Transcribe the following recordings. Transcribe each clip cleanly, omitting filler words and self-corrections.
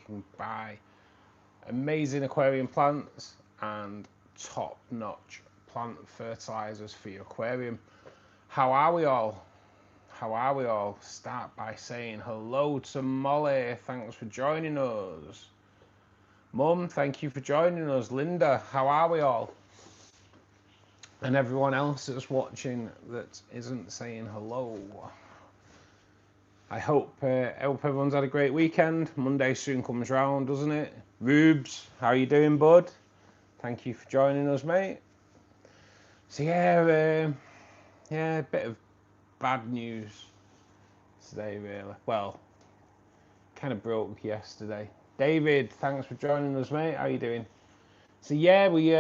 can buy amazing aquarium plants and top-notch plant fertilizers for your aquarium. How are we all? How are we all? Start by saying hello to Molly. Thanks for joining us. Mum, thank you for joining us. Linda, how are we all? And everyone else that's watching that isn't saying hello. I hope everyone's had a great weekend. Monday soon comes round, doesn't it? Rubes, how you doing, bud? Thank you for joining us, mate. So yeah, a bit of bad news today, really. Well, kind of broke yesterday. David, thanks for joining us, mate. How you doing? So yeah, we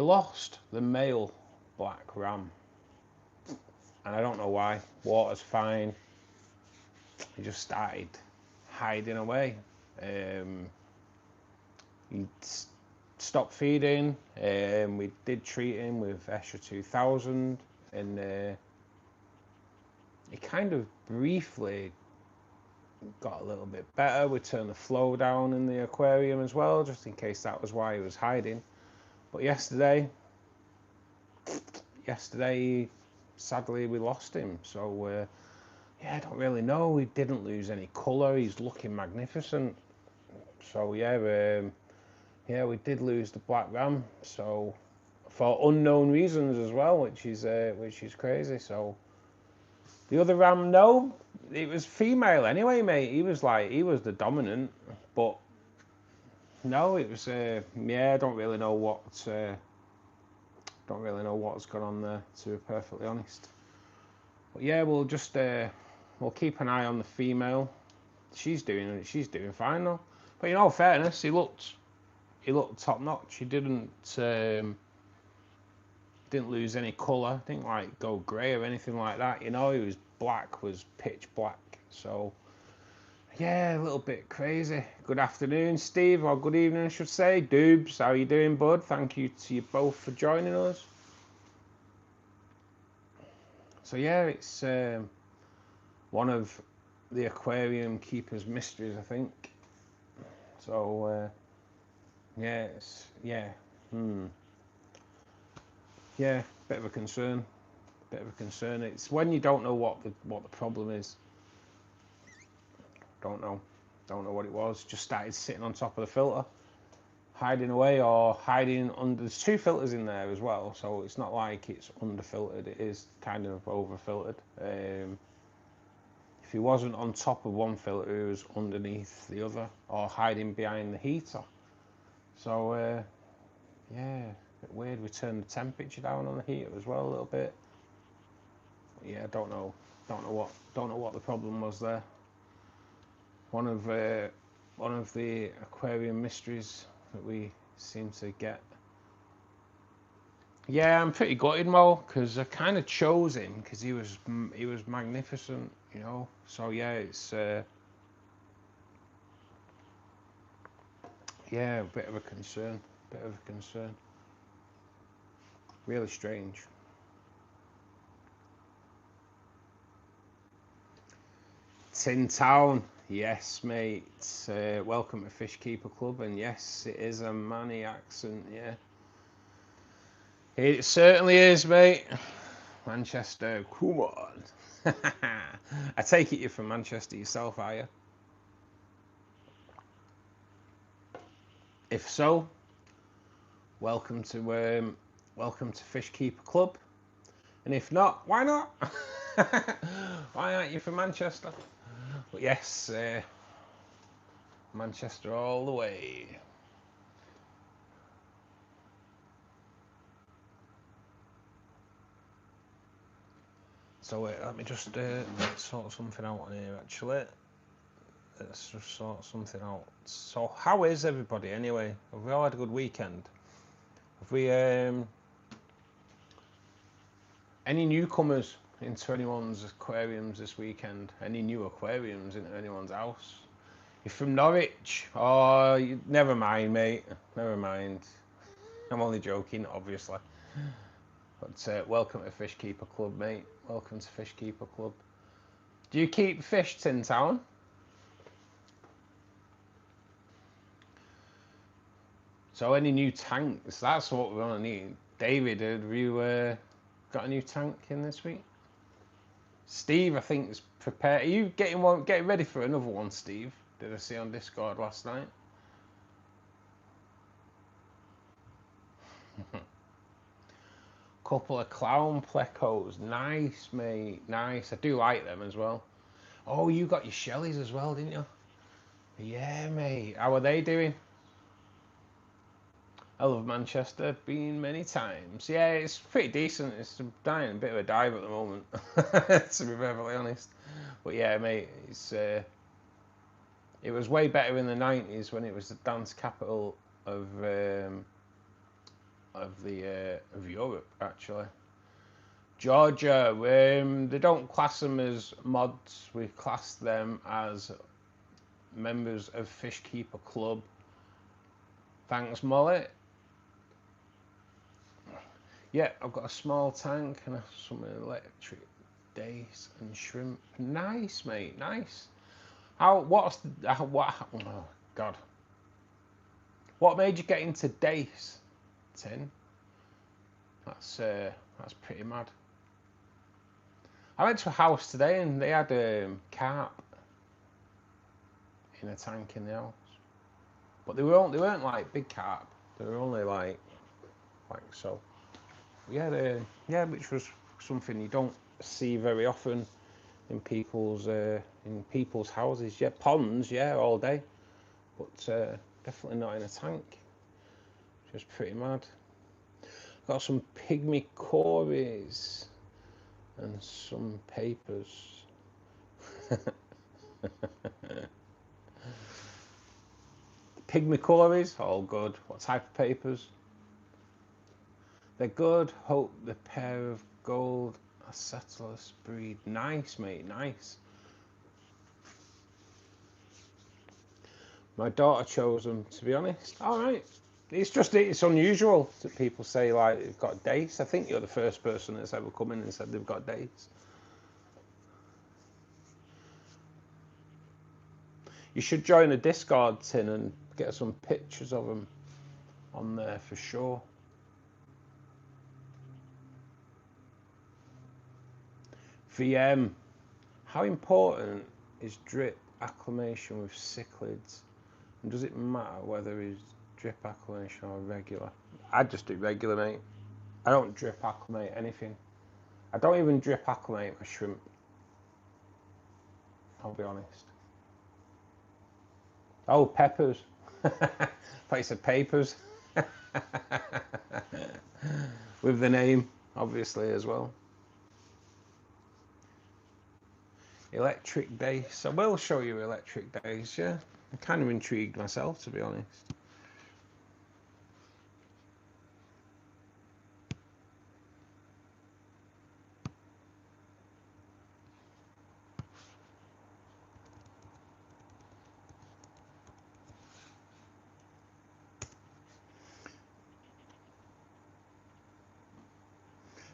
lost the male black ram, and I don't know why. Water's fine. He just started hiding away. He stopped feeding. We did treat him with Escher 2000, and he kind of briefly got a little bit better. We turned the flow down in the aquarium as well, just in case that was why he was hiding. But yesterday, sadly, we lost him. So yeah, I don't really know. He didn't lose any colour. He's looking magnificent. So yeah, we did lose the black ram. So for unknown reasons as well, which is crazy. So the other ram, no, it was female anyway, mate. He was the dominant, but no, it was yeah. I don't really know what's gone on there, to be perfectly honest. But yeah, we'll just we'll keep an eye on the female. She's doing fine though. But in all fairness, he looked top notch. He didn't lose any colour. Didn't like go grey or anything like that. You know, he was black, was pitch black. So yeah, a little bit crazy. Good afternoon, Steve, or good evening, I should say. Doobs, how you doing, bud? Thank you to you both for joining us. So yeah, it's one of the aquarium keeper's mysteries, I think. So yeah, yeah, bit of a concern. It's when you don't know what the problem is. Don't know what it was. Just started sitting on top of the filter, hiding away or hiding under. There's two filters in there as well, so it's not like it's under filtered. It is kind of over filtered. If he wasn't on top of one filter, he was underneath the other or hiding behind the heater. So yeah, a bit weird. We turned the temperature down on the heater as well a little bit. But yeah, don't know what the problem was there. One of the aquarium mysteries that we seem to get. Yeah, I'm pretty gutted, Mo, because I kind of chose him because he was magnificent, you know. So yeah, it's yeah, a bit of a concern. Really strange. Tin Town, yes, mate. Welcome to Fishkeeper Club, and yes, it is a Manny accent. Yeah, it certainly is, mate. Manchester, come on. I take it you're from Manchester yourself, are you? If so, welcome to Fishkeeper Club. And if not, why not? Why aren't you from Manchester? But yes, Manchester all the way. So wait, let me just sort something out on here actually. Let's just sort something out. So how is everybody anyway? Have we all had a good weekend? Have we any newcomers into anyone's aquariums this weekend? Any new aquariums into anyone's house? You're from Norwich? Oh, never mind, mate. Never mind. I'm only joking, obviously. But welcome to Fishkeeper Club, mate. Welcome to Fishkeeper Club. Do you keep fish, Tin Town? So any new tanks? That's what we're gonna need. David, have you got a new tank in this week? Steve, I think, is prepared. Are you getting ready for another one, Steve? Did I see on Discord last night? Couple of clown plecos. Nice, mate. Nice. I do like them as well. Oh, you got your Shelleys as well, didn't you? Yeah, mate. How are they doing? I love Manchester. Been many times. Yeah, it's pretty decent. It's dying a bit of a dive at the moment, to be perfectly honest. But yeah, mate, it was way better in the 90s when it was the dance capital of Europe, actually. Georgia, they don't class them as mods. We class them as members of Fishkeeper Club. Thanks, Molly. Yeah, I've got a small tank and some electric dace and shrimp. Nice, mate. Nice. Oh God. What made you get into dace, Tin? That's pretty mad. I went to a house today and they had carp in a tank in the house, but they weren't like big carp. They were only like so. Yeah, which was something you don't see very often in people's houses. Yeah, ponds, yeah, all day, but definitely not in a tank. Just pretty mad. Got some pygmy cories and some papers. Pygmy cories, all good. What type of papers? They're good. Hope the pair of gold acetylus breed. Nice, mate, nice. My daughter chose them, to be honest. All right. It's unusual that people say like they've got dace. I think you're the first person that's ever come in and said they've got dace. You should join a Discord, Tin, and get some pictures of them on there for sure. VM, how important is drip acclimation with cichlids? And does it matter whether it's drip acclimation or regular? I just do regular, mate. I don't drip acclimate anything. I don't even drip acclimate my shrimp. I'll be honest. Oh, peppers. I thought you said papers. With the name, obviously, as well. Electric dace. I will show you electric dace, yeah. I'm kind of intrigued myself, to be honest.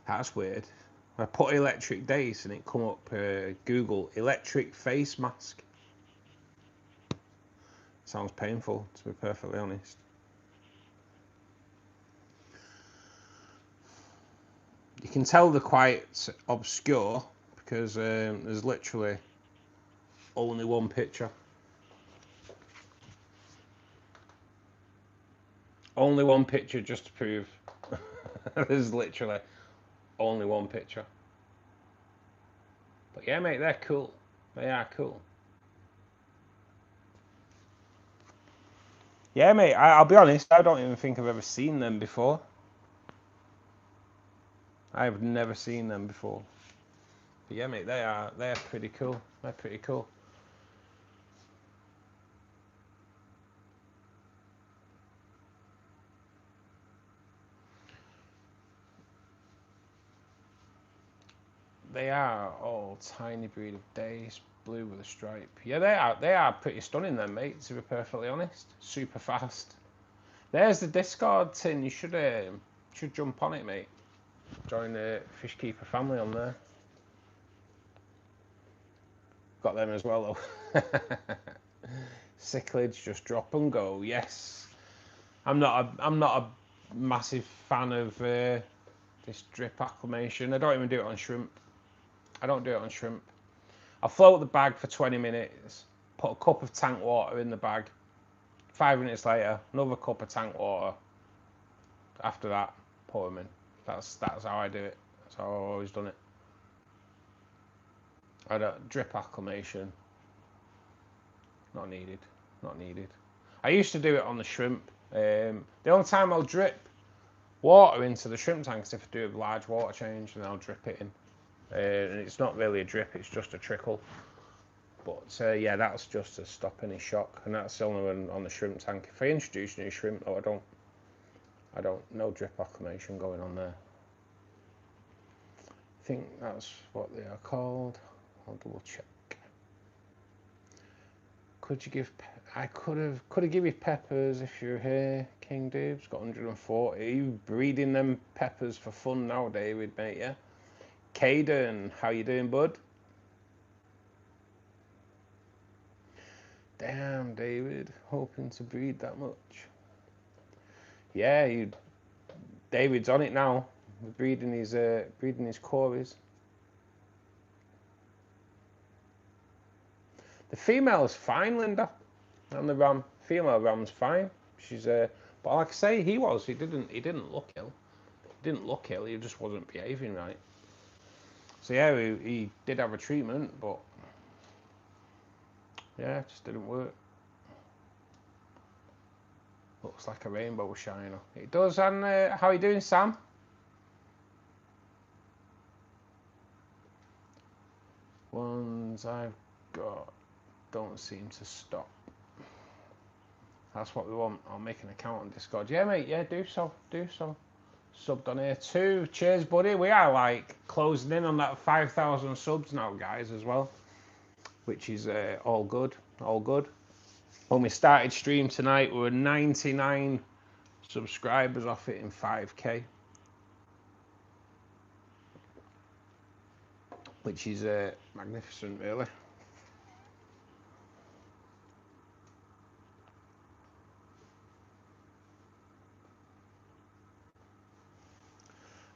That's weird. I put electric dace and it come up Google electric face mask. Sounds painful, to be perfectly honest. You can tell they're quite obscure because there's literally only one picture. Only one picture, just to prove. There's literally only one picture. But yeah, mate, they're cool. They are cool. Yeah, mate, I'll be honest, I don't even think I've ever seen them before. I've never seen them before. But yeah, mate, they're pretty cool. They're pretty cool. They are all tiny breed of dace, blue with a stripe. Yeah, they are pretty stunning then, mate, to be perfectly honest. Super fast. There's the Discord, Tin. You should jump on it, mate. Join the Fishkeeper family on there. Got them as well, though. Cichlids, just drop and go. Yes. I'm not a massive fan of this drip acclimation. I don't even do it on shrimp. I don't do it on shrimp. I float the bag for 20 minutes, put a cup of tank water in the bag. 5 minutes later, another cup of tank water. After that, pour them in. That's how I do it. That's how I've always done it. I don't drip acclimation. Not needed. Not needed. I used to do it on the shrimp. The only time I'll drip water into the shrimp tank is if I do a large water change, and I'll drip it in. And it's not really a drip; it's just a trickle. But yeah, that's just to stop any shock, and that's the only one on the shrimp tank. If I introduce new shrimp, though, no drip acclimation going on there. I think that's what they are called. I'll double check. Could you give? I could have give you peppers if you're here. King Dave's got 140. Are you breeding them peppers for fun now, David, mate? Yeah. Caden, how you doing, bud? Damn, David, hoping to breed that much. Yeah, David's on it now. Breeding his cories. The female's fine, Linda, and the ram. Female ram's fine. She's but like I say, he didn't look ill. He didn't look ill. He just wasn't behaving right. So yeah, he did have a treatment, but yeah, it just didn't work. Looks like a rainbow shiner. It does. And how are you doing, Sam? Ones I've got don't seem to stop. That's what we want. I'll make an account on Discord. Yeah, mate. Yeah, do so. Do so. Subbed on here too. Cheers, buddy. We are like closing in on that 5,000 subs now, guys, as well, which is all good. All good. When we started stream tonight, we were 99 subscribers off it in 5k, which is magnificent, really.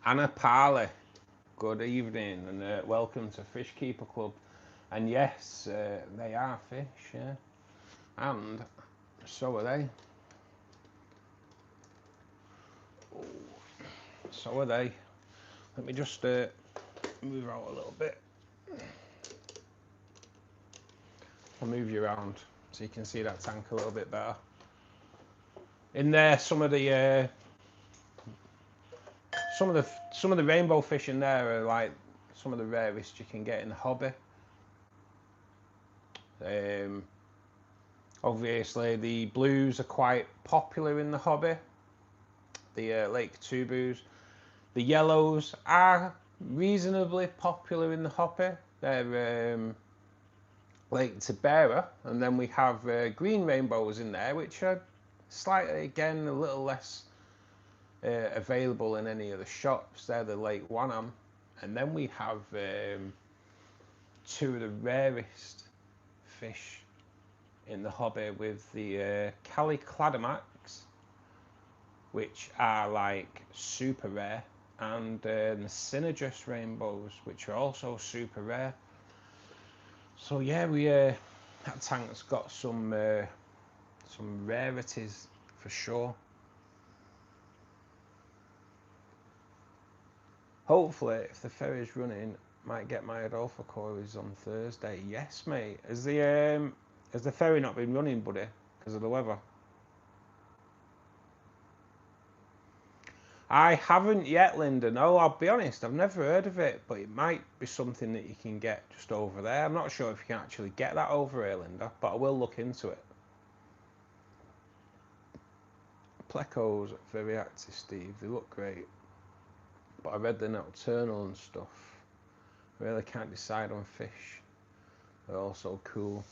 Anna Parley, good evening and welcome to Fishkeeper Club. And yes, they are fish, yeah, and so are they. Oh, so are they. Let me just move out a little bit. I'll move you around so you can see that tank a little bit better. In there, some of the rainbow fish in there are like some of the rarest you can get in the hobby. Obviously, the blues are quite popular in the hobby. The Lake Tubus. The yellows are reasonably popular in the hobby. They're Lake Tibera, and then we have green rainbows in there, which are slightly, again, a little less available in any of the shops. They're the Lake Wanam, and then we have two of the rarest fish in the hobby with the Calicladamax, which are like super rare, and the Synergist rainbows, which are also super rare. So yeah, that tank's got some rarities for sure. Hopefully, if the ferry's running, might get my Adolpha cories on Thursday. Yes, mate. Has the ferry not been running, buddy, because of the weather? I haven't yet, Linda. No, I'll be honest, I've never heard of it, but it might be something that you can get just over there. I'm not sure if you can actually get that over here, Linda, but I will look into it. Plecos are very active, Steve. They look great, but I read they're nocturnal and stuff. I really can't decide on fish. They're all so cool.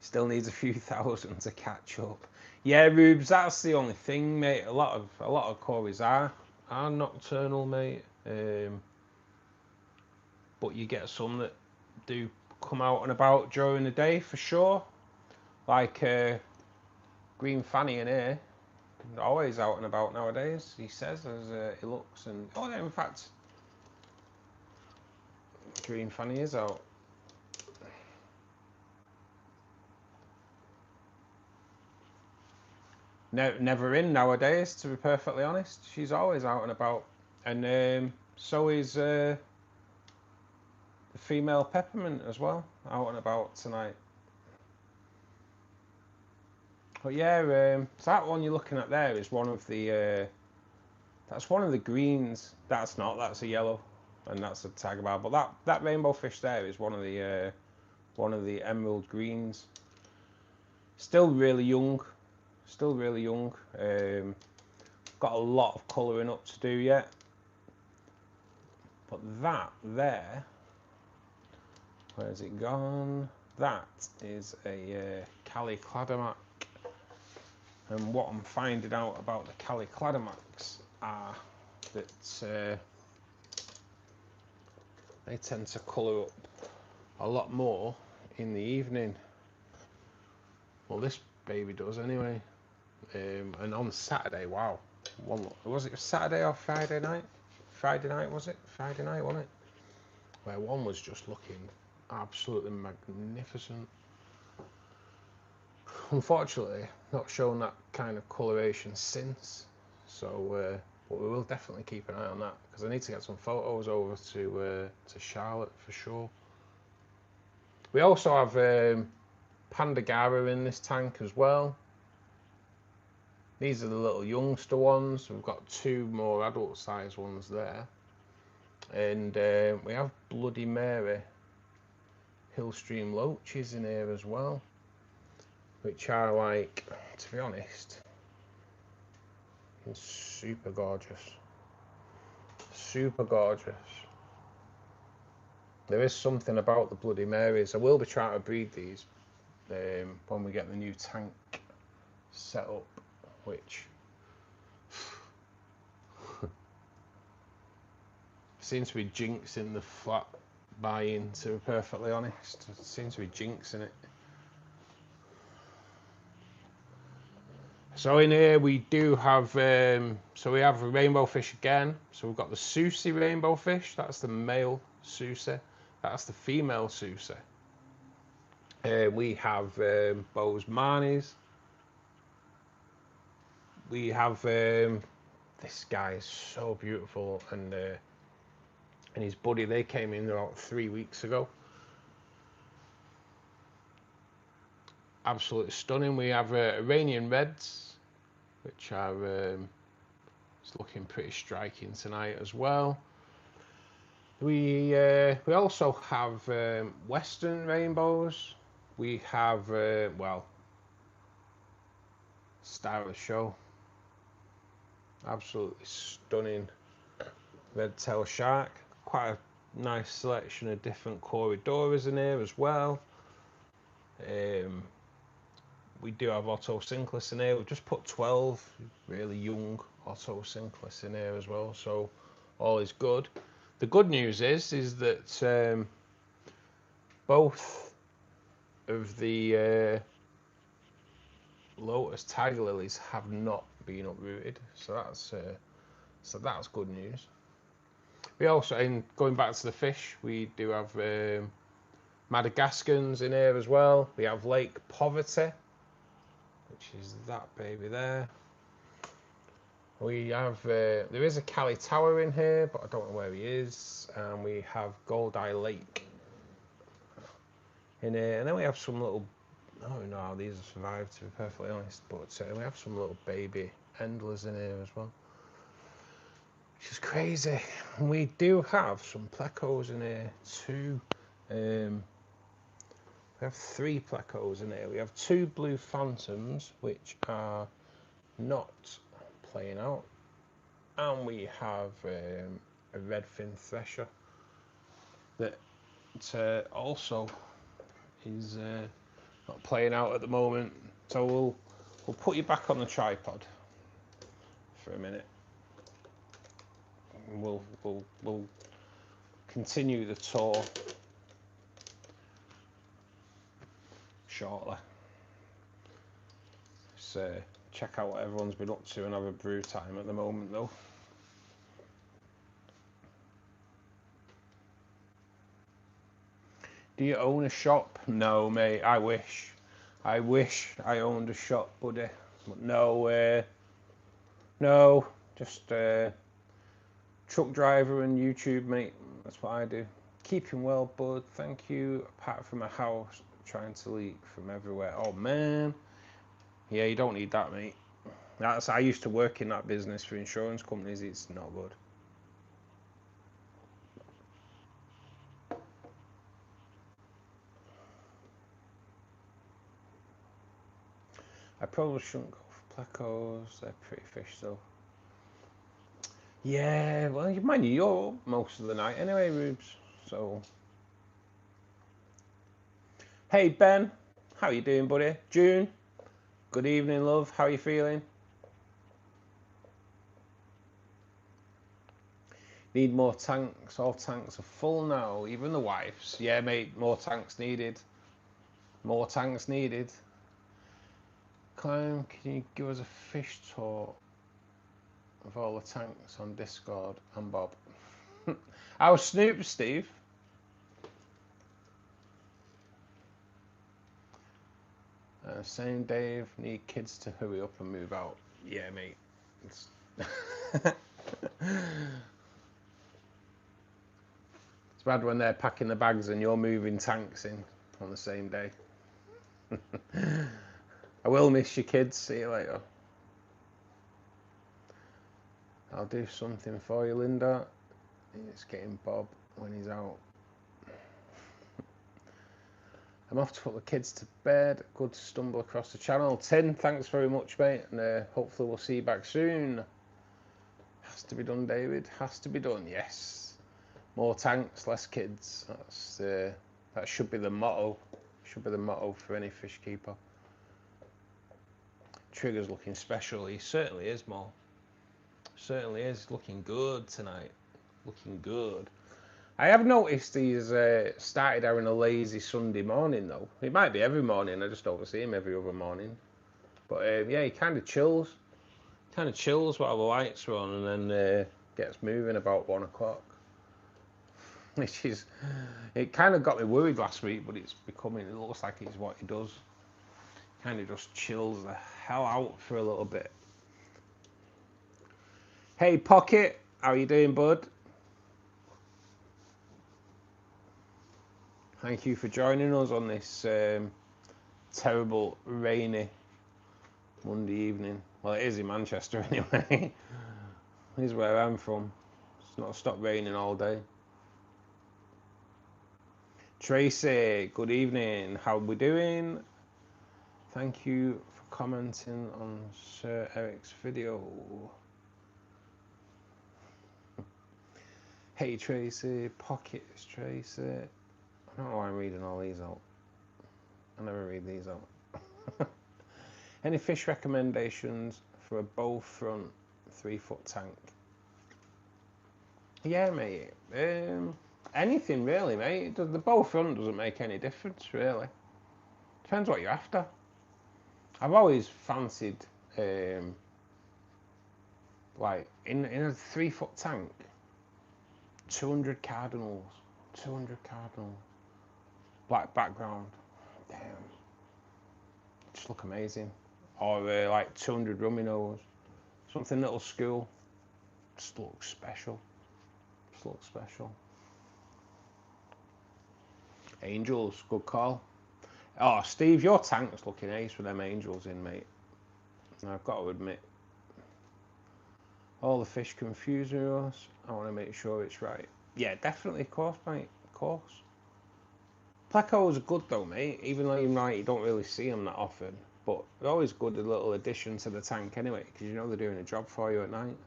Still needs a few thousand to catch up. Yeah, Rubes, that's the only thing, mate. A lot of cories are nocturnal, mate. But you get some that do come out and about during the day for sure. Like Green Fanny in here, always out and about nowadays, he says, as he looks. And oh yeah, in fact, Green Fanny is out. Never in nowadays, to be perfectly honest. She's always out and about. And so is the female peppermint as well, out and about tonight. But yeah, so that one you're looking at there is one of the that's one of the greens. That's not, that's a yellow, and that's a tiger barb. But that rainbow fish there is one of the emerald greens. Still really young, still really young. Got a lot of colouring up to do yet. But that there, where's it gone? That is a Calicladamac. And what I'm finding out about the Calicladamacs are that they tend to colour up a lot more in the evening. Well, this baby does anyway. And on Saturday, wow. Was it Saturday or Friday night? Friday night, was it? Friday night, wasn't it? Where one was just looking absolutely magnificent. Unfortunately, not shown that kind of coloration since. So, but we will definitely keep an eye on that, because I need to get some photos over to Charlotte for sure. We also have Pandagara in this tank as well. These are the little youngster ones. We've got two more adult size ones there. And we have Bloody Mary Hillstream Loaches in here as well, which are, like, to be honest, super gorgeous. Super gorgeous. There is something about the Bloody Marys. I will be trying to breed these when we get the new tank set up, which seems to be jinxing the flat buy-in, to be perfectly honest. It seems to be jinxing it. So in here we do have, so we have a rainbow fish again. So we've got the Susie rainbow fish. That's the male Susie. That's the female Susie. We have Bose Marnies. We have this guy is so beautiful, and his buddy, they came in about 3 weeks ago. Absolutely stunning. We have Iranian Reds, which are looking pretty striking tonight as well. We also have Western Rainbows. We have well, star of the show, absolutely stunning red-tailed shark. Quite a nice selection of different Corridoras in here as well. We do have Otocinclus in here. We've just put 12 really young Otocinclus in here as well, so all is good. The good news is that both of the Lotus Tiger Lilies have not been uprooted, so that's good news. We also, in going back to the fish, we do have Madagascans in here as well. We have Lake Poverty, which is that baby there. We have, there is a Cali Tower in here, but I don't know where he is. And we have Goldeye Lake in here. And then we have some little, I don't know how these have survived, to be perfectly honest. But we have some little baby Endlers in here as well, which is crazy. And we do have some Plecos in here too. We have 3 Plecos in here. We have 2 Blue Phantoms, which are not playing out, and we have a Redfin Thresher that also is not playing out at the moment. So we'll put you back on the tripod for a minute. We'll continue the tour shortly. So check out what everyone's been up to and have a brew time at the moment though. Do you own a shop? No, mate. I wish I owned a shop, buddy. But no, no. Just truck driver and YouTube, mate. That's what I do. Keeping well, bud. Thank you. Apart from a house trying to leak from everywhere. Oh man. Yeah, you don't need that, mate. I used to work in that business for insurance companies. It's not good. I probably shouldn't go for plecos. They're pretty fish though. Yeah, well, mind you, you're up most of the night anyway, Rubes. So, hey Ben, how you doing, buddy? June, good evening, love. How you feeling? Need more tanks. All tanks are full now, even the wife's. Yeah, mate, more tanks needed. More tanks needed. Climb, can you give us a fish tour of all the tanks on Discord and Bob? How's Snoop, Steve? Saying Dave, need kids to hurry up and move out. Yeah, mate. It's it's bad when they're packing the bags and you're moving tanks in on the same day. I will miss you, kids. See you later. I'll do something for you, Linda. It's getting Bob when he's out. I'm off to put the kids to bed. Good to stumble across the channel. Tin, thanks very much, mate. And hopefully we'll see you back soon. Has to be done, David. Has to be done, yes. More tanks, less kids. That should be the motto. Should be the motto for any fish keeper. Trigger's looking special. He certainly is, Mo. Certainly is. Looking good tonight. Looking good. I have noticed he's started having a lazy Sunday morning though. It might be every morning. I just don't see him every other morning. But yeah, he kind of chills. Kind of chills while the lights are on, and then gets moving about 1 o'clock. Which is, it kind of got me worried last week, but it's becoming. It looks like it's what he does. Kind of just chills the hell out for a little bit. Hey Pocket, how you doing, bud? Thank you for joining us on this terrible rainy Monday evening. Well, it is in Manchester anyway. This is where I'm from. It's not stopped raining all day. Tracy, good evening. How are we doing? Thank you for commenting on Sir Eric's video. Hey Tracy, Pockets Tracy. I don't know why I'm reading all these out. I never read these out. Any fish recommendations for a bow front 3-foot tank? Yeah, mate. Anything really, mate. The bow front doesn't make any difference, really. Depends what you're after. I've always fancied, like, in a 3-foot tank, 200 cardinals. 200 cardinals. Black background. Damn. Just look amazing. Or like 200 rummy nose. Something little school. Just looks special. Just looks special. Angels, good call. Oh, Steve, your tank's looking ace with them angels in, mate. I've got to admit. All the fish confuse us. I want to make sure it's right. Yeah, definitely, of course, mate. Of course. Plecos are good though, mate. Even though you don't really see them that often. But they're always good, a little addition to the tank anyway, because you know they're doing a job for you at night.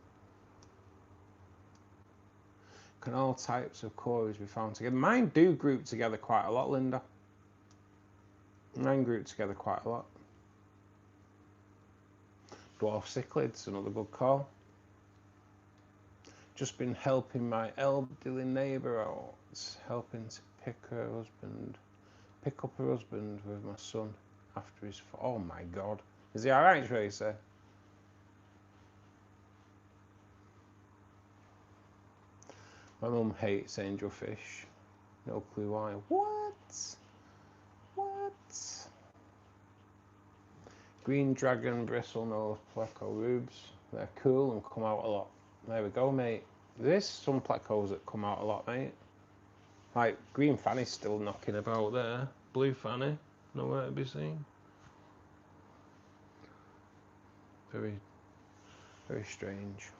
Can all types of cories be found together? Mine do group together quite a lot, Linda. Mine group together quite a lot. Dwarf cichlids, another good call. Just been helping my elderly neighbour out, helping to pick her husband Pick up her husband with my son after his... Oh my God. Is he alright, Tracy? My mum hates angelfish. No clue why. What? What? Green dragon bristlenose pleco rubes. They're cool and come out a lot. There we go, mate. There's some plecos that come out a lot, mate. Like green fanny's still knocking about there. Blue fanny, nowhere to be seen. Very, very strange.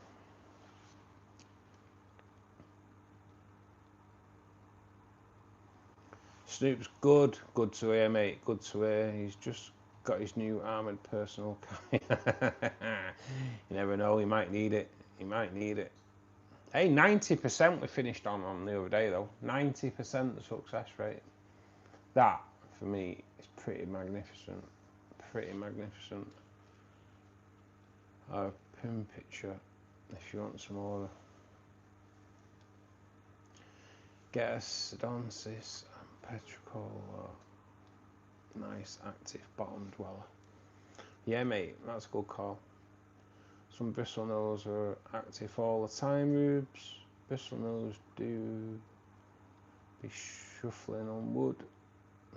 Snoop's good to hear, mate. Good to hear. He's just got his new armoured personal car. You never know, he might need it. He might need it. Hey, 90% we finished on the other day though. 90% success rate. That, for me, is pretty magnificent. Pretty magnificent. A pin picture if you want some more. Get a Sidonsis and Petrichor. Nice active bottom dweller. Yeah, mate, that's a good call. Some bristlenose are active all the time, rubes. Bristlenose do be shuffling on wood.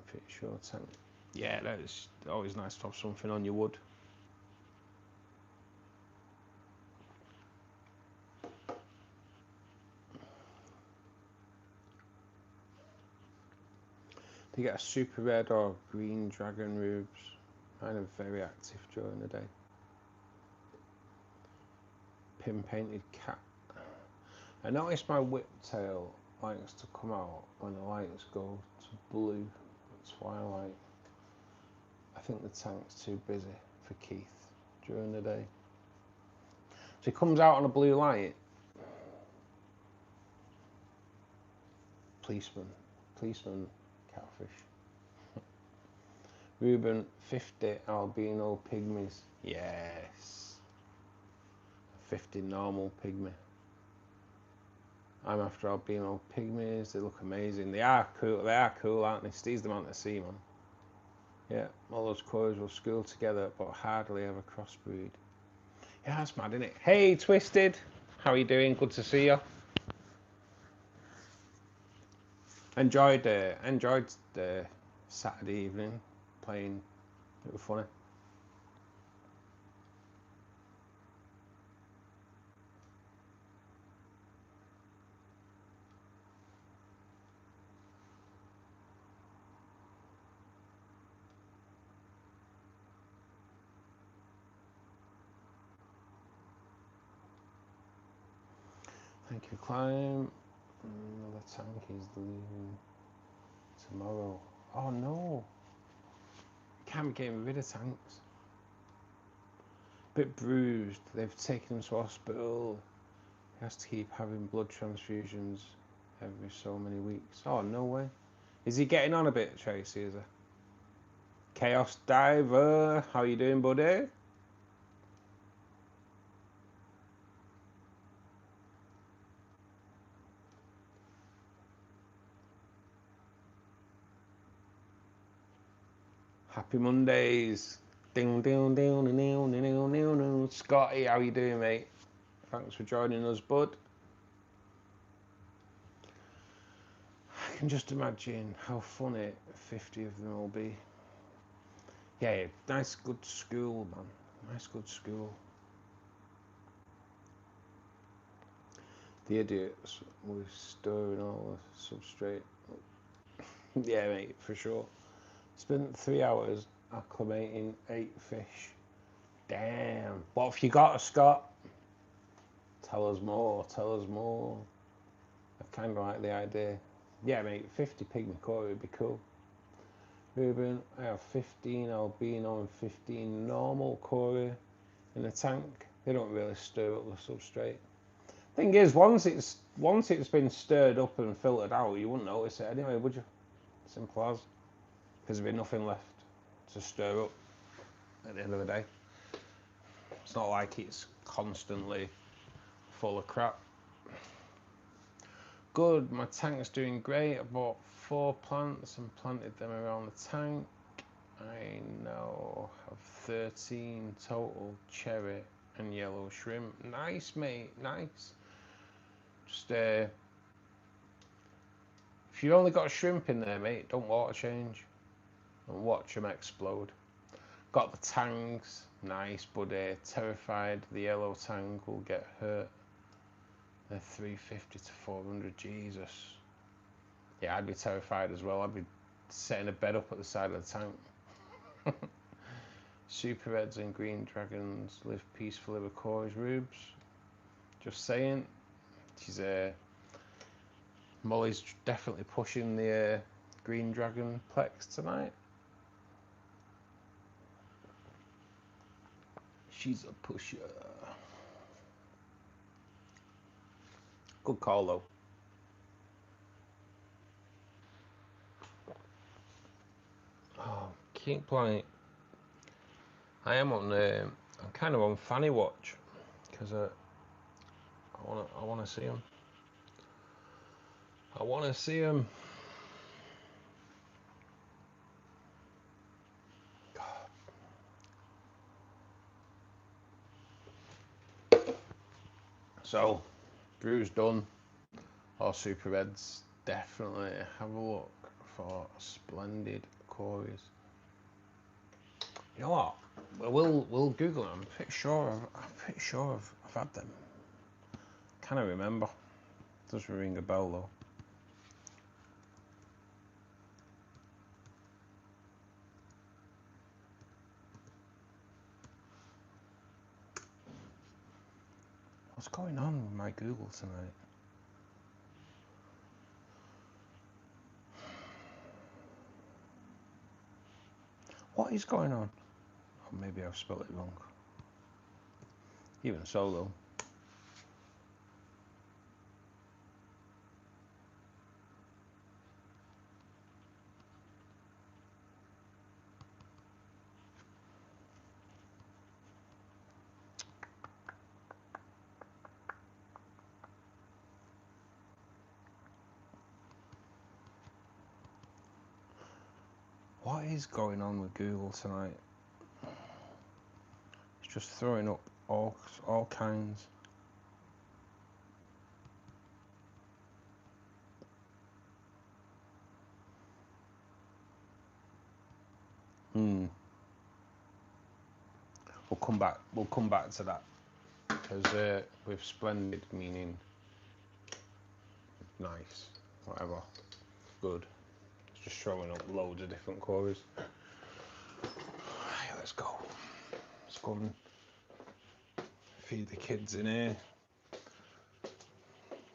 If it's your tank. Yeah, that's always nice to have something on your wood. They get a super red or green dragon rubes. Mine are very active during the day. Pin painted cat. I noticed my whiptail likes to come out when the lights go to blue at twilight. I think the tank's too busy for Keith during the day. So he comes out on a blue light. Policeman catfish. Ruben, 50 albino pygmies. Yes. 50 normal pygmy. I'm after albino pygmies. They look amazing. They are cool. They are cool, aren't they? Steve's them out to sea, man. Yeah, all those colours will school together, but hardly ever crossbreed. Yeah, that's mad, isn't it? Hey, Twisted. How are you doing? Good to see you. Enjoyed the Saturday evening playing. It was funny. Thank you, Climb. Another tank is leaving tomorrow. Oh no! Can't be getting rid of tanks. Bit bruised. They've taken him to hospital. He has to keep having blood transfusions every so many weeks. Oh, no way. Is he getting on a bit, Tracy? Is he? Chaos Diver, how you doing, buddy? Happy Mondays. Ding, ding, ding, ding, ding, ding, ding, ding. Scotty, how you doing, mate? Thanks for joining us, bud. I can just imagine how funny 50 of them will be. Yeah, nice good school, man. Nice good school. The idiots were storing all the substrate. Yeah, mate, for sure. Spent 3 hours acclimating 8 fish. Damn. What have you got, Scott? Tell us more, tell us more. I kind of like the idea. Yeah, mate, 50 pygmy koi would be cool. Ruben, I have 15 albino and 15 normal koi in the tank. They don't really stir up the substrate. Thing is, once it's been stirred up and filtered out, you wouldn't notice it anyway, would you? Simple as. Because there'd be nothing left to stir up at the end of the day. It's not like it's constantly full of crap. good. My tank's doing great. I bought 4 plants and planted them around the tank. I now have 13 total cherry and yellow shrimp. Nice, mate, nice. Just if you've only got a shrimp in there, mate, don't water change and watch them explode. Got the tangs, nice, but terrified the yellow tang will get hurt. They're 350 to 400, Jesus. Yeah, I'd be terrified as well. I'd be setting a bed up at the side of the tank. Super Reds and Green Dragons live peacefully with Corey's rubes. Just saying. She's Molly's definitely pushing the Green Dragon Plex tonight. She's a pusher. Good call though. Oh, keep playing. I am on. I'm kind of on Fanny watch because I want to see him. I want to see him. So, Drew's done. Our Super Reds, definitely have a look for splendid Corys. You know what? We'll Google them. I'm pretty sure I've had them. Can I remember? Doesn't ring a bell though. What's going on with my Google tonight? What is going on? Oh, maybe I've spelled it wrong. Even so though. What is going on with Google tonight? It's just throwing up all kinds. We'll come back to that because with splendid meaning nice, whatever, good. It's just showing up loads of different colours. Right, let's go. Let's go and feed the kids in here.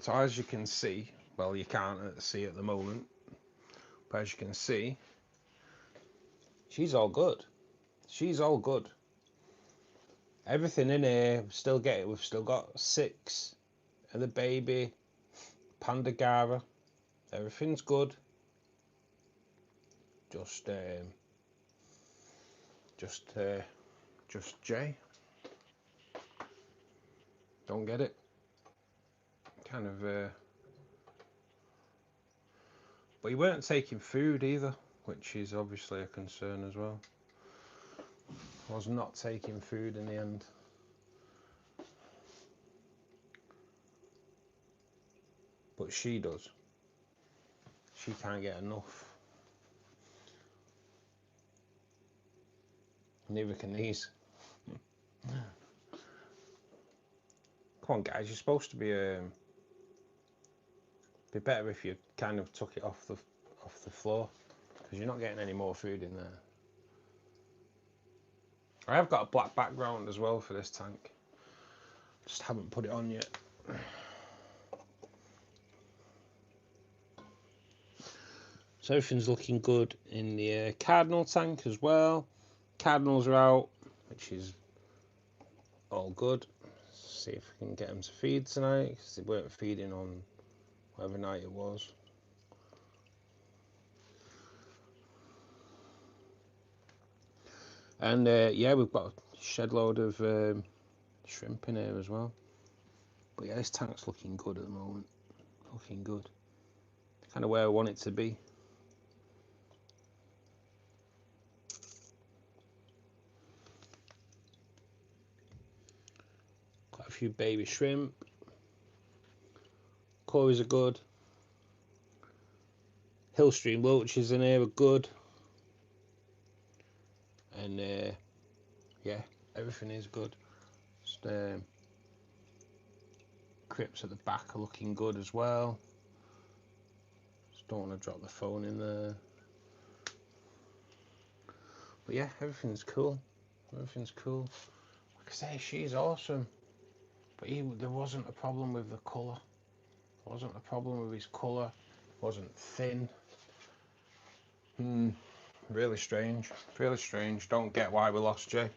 So as you can see, well, you can't see at the moment, but as you can see, she's all good. She's all good. Everything in here, we've still got 6 of the baby Pandagara. Everything's good. Just Jay. Don't get it. Kind of but he weren't taking food either, which is obviously a concern as well. Was not taking food in the end. But she does. She can't get enough. Neither can these. Come on, guys. You're supposed to be better if you kind of took it off the floor, because you're not getting any more food in there. I have got a black background as well for this tank. Just haven't put it on yet. So everything's looking good in the cardinal tank as well. Cardinals are out, which is all good. See if we can get them to feed tonight, because they weren't feeding on whatever night it was. And yeah, we've got a shed load of shrimp in here as well. But yeah, this tank's looking good at the moment. Looking good. kind of where I want it to be. Quite a few baby shrimp. Cories are good. Hillstream loaches in here are good. And yeah, everything is good. Just, crypts at the back are looking good as well. Just don't want to drop the phone in there. But yeah, everything's cool. Everything's cool. Like I say, she's awesome. But there wasn't a problem with the colour. There wasn't a problem with his colour. It wasn't thin. Really strange. Really strange. Don't get why we lost Jay.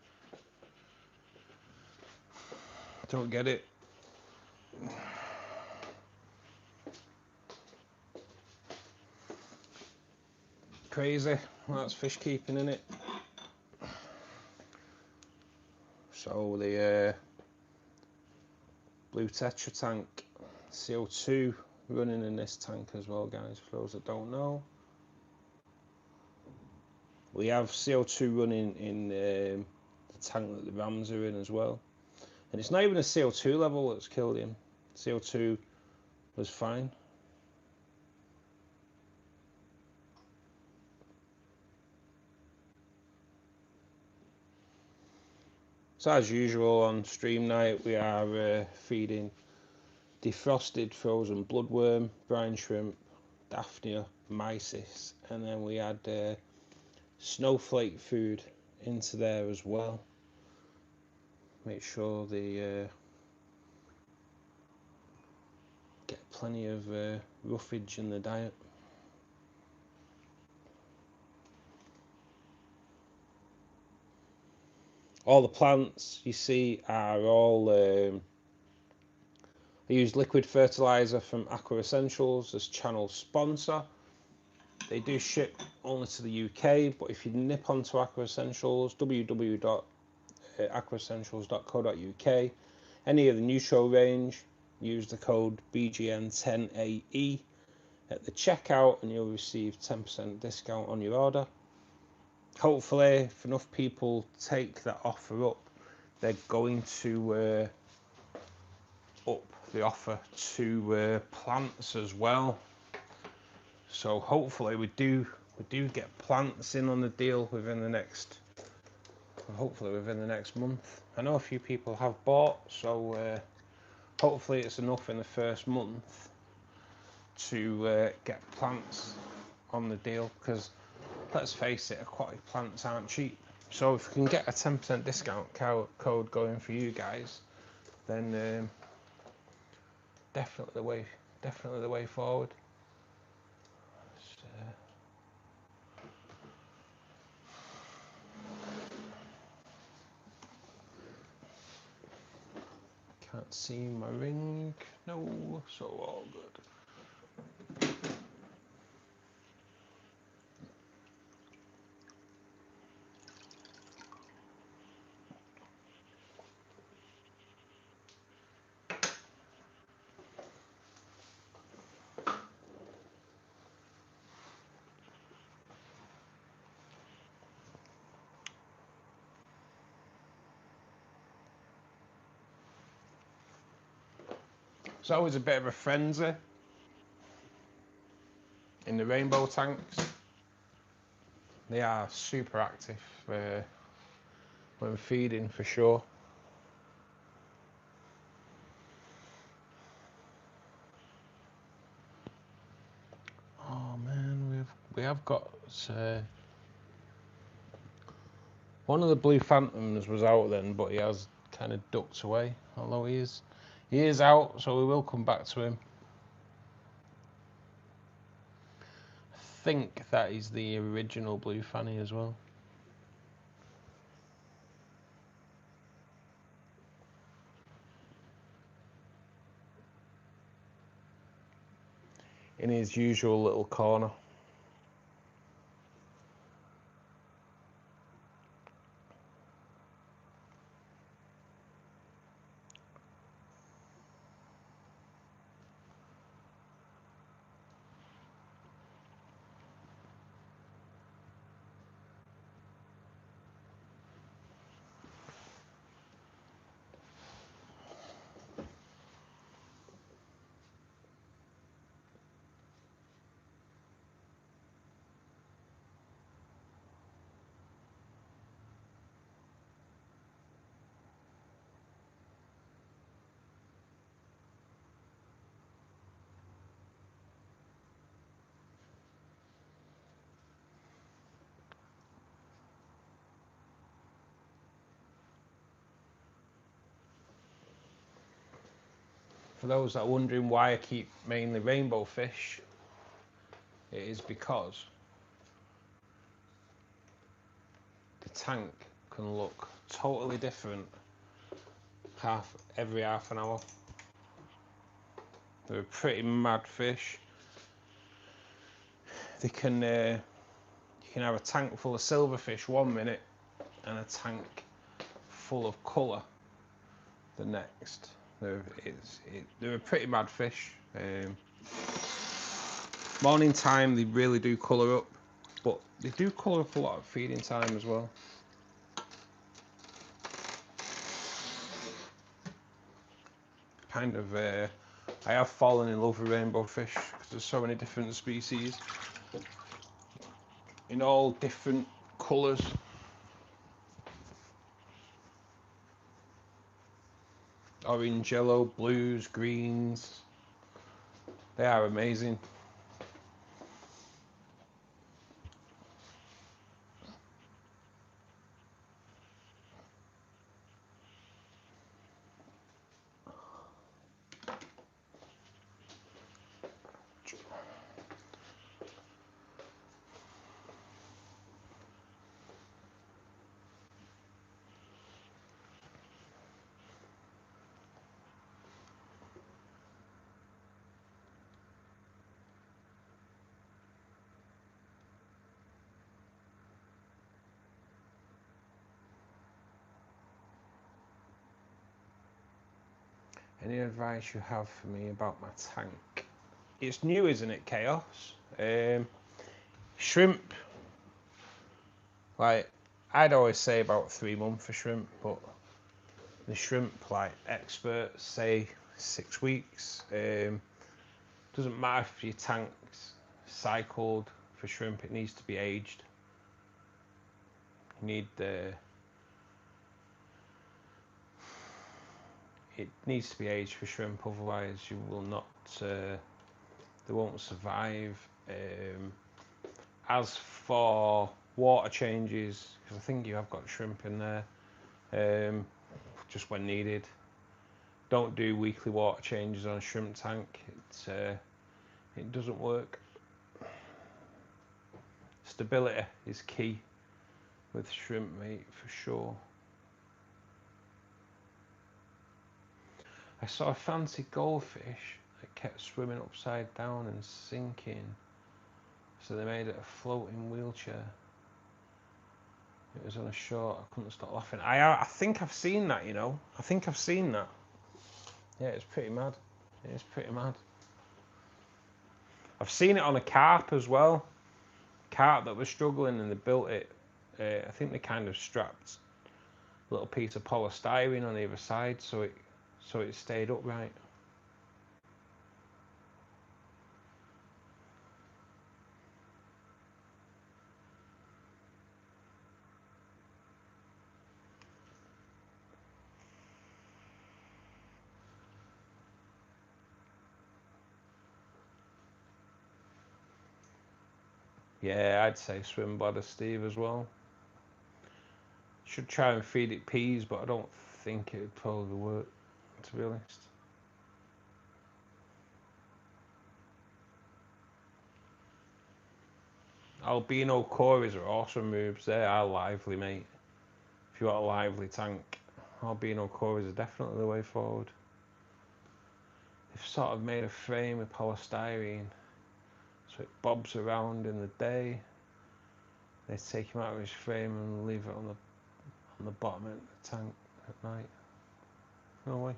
Don't get it. Crazy. That's fish keeping, innit? So the blue tetra tank, CO2 running in this tank as well, guys, for those that don't know. We have CO2 running in the tank that the rams are in as well. And it's not even a CO2 level that's killed him. CO2 was fine. So as usual on stream night, we are feeding defrosted frozen bloodworm, brine shrimp, daphnia, mysis, and then we add snowflake food into there as well. Make sure they get plenty of roughage in the diet. All the plants you see are all I use liquid fertilizer from Aqua Essentials as channel sponsor. They do ship only to the UK, but if you nip onto Aqua Essentials, www.aquaessentials.co.uk, any of the Neutro range, use the code BGN10AE at the checkout and you'll receive 10% discount on your order. Hopefully, if enough people take that offer up, they're going to up the offer to plants as well. So hopefully we do get plants in on the deal within the next, hopefully within the next month. I know a few people have bought, so hopefully it's enough in the first month to get plants on the deal, because let's face it, aquatic plants aren't cheap. So if we can get a 10% discount code going for you guys, then definitely the way forward. Can't see my ring, no, so all good. It's always a bit of a frenzy in the rainbow tanks. They are super active when feeding, for sure. Oh man, we have got one of the blue phantoms was out then, but he has kind of ducked away. Although he is out, so we will come back to him. I think that is the original blue fanny as well. In his usual little corner. For those that are wondering why I keep mainly rainbow fish, it is because the tank can look totally different every half an hour. They're a pretty mad fish. They can you can have a tank full of silverfish one minute and a tank full of colour the next. They're a pretty mad fish. Morning time they really do colour up, but they do colour up a lot at feeding time as well. Kind of, I have fallen in love with rainbow fish because there's so many different species in all different colours. Orange, yellow, blues, greens. They are amazing. Any advice you have for me about my tank? It's new, isn't it, Chaos? Shrimp, like, I'd always say about 3 months for shrimp, but the shrimp, like, experts say 6 weeks. Doesn't matter if your tank's cycled for shrimp, it needs to be aged. You need it needs to be aged for shrimp, otherwise you will not, they won't survive. As for water changes, because I think you have got shrimp in there, just when needed. Don't do weekly water changes on a shrimp tank. It doesn't work. Stability is key with shrimp, mate, for sure. I saw a fancy goldfish that kept swimming upside down and sinking, so they made it a floating wheelchair. It was on a short. I couldn't stop laughing. I think I've seen that, you know. I think I've seen that. Yeah, it's pretty mad. It's pretty mad. I've seen it on a carp as well. Carp that was struggling and they built it. I think they kind of strapped a little piece of polystyrene on the other side so it stayed upright. Yeah, I'd say swim bladder, Steve, as well. Should try and feed it peas, but I don't think it would probably work, to be honest. Albino cories are awesome moves. They are lively, mate. If you want a lively tank, albino cories are definitely the way forward. They've sort of made a frame with polystyrene, so it bobs around in the day. They take him out of his frame and leave it on the bottom end of the tank at night. No way.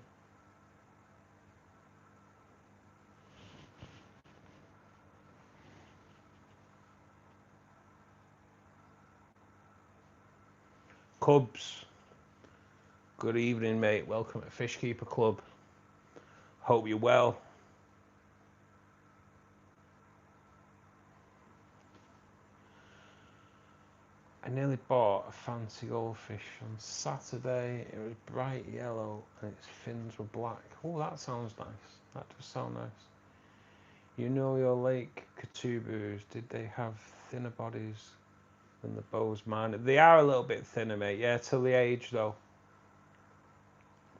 Cubs, good evening, mate. Welcome to Fishkeeper Club. Hope you're well. I nearly bought a fancy goldfish on Saturday. It was bright yellow and its fins were black. Oh, that sounds nice. That does sound nice. You know your lake Catubus, did they have thinner bodies than the bows mine? They are a little bit thinner, mate. Yeah, till the age though.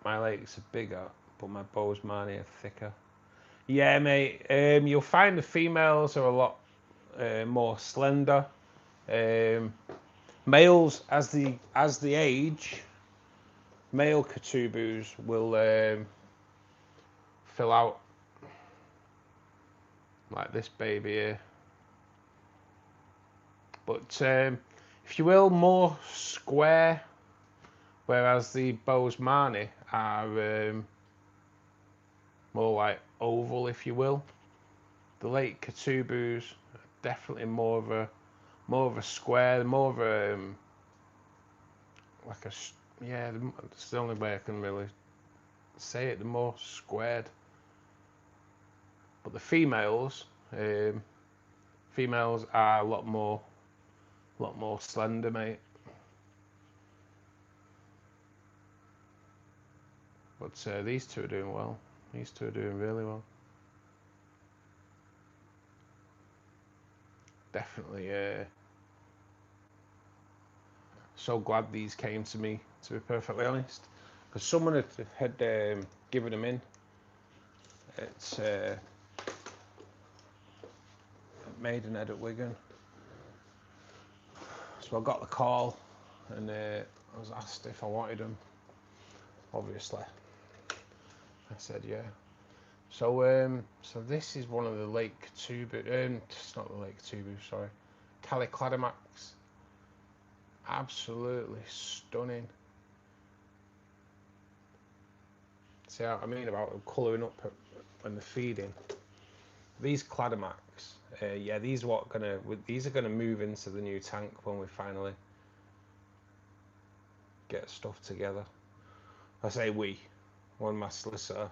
My lakes are bigger, but my Bosemani are thicker. Yeah, mate. You'll find the females are a lot more slender. Males, as the age, male Catubus will fill out like this baby here. But if you will, more square, whereas the Bosemani are more like oval, if you will. The late Catubus are definitely more of a square, more of a like a yeah. It's the only way I can really say it. They're more squared. But the females are a lot more slender, mate. But these two are doing well. These two are doing really well. Definitely so glad these came to me, to be perfectly honest, because someone had given them in. It's Maidenhead at Wigan. So I got the call and I was asked if I wanted them. Obviously, I said yeah. So so this is one of the Lake Catubus. It's not the Lake Catubus, sorry. Calicladax. Absolutely stunning. See what I mean about them colouring up when they're feeding. These Cladomax, yeah, these are gonna move into the new tank when we finally get stuff together. I say we, when my solicitor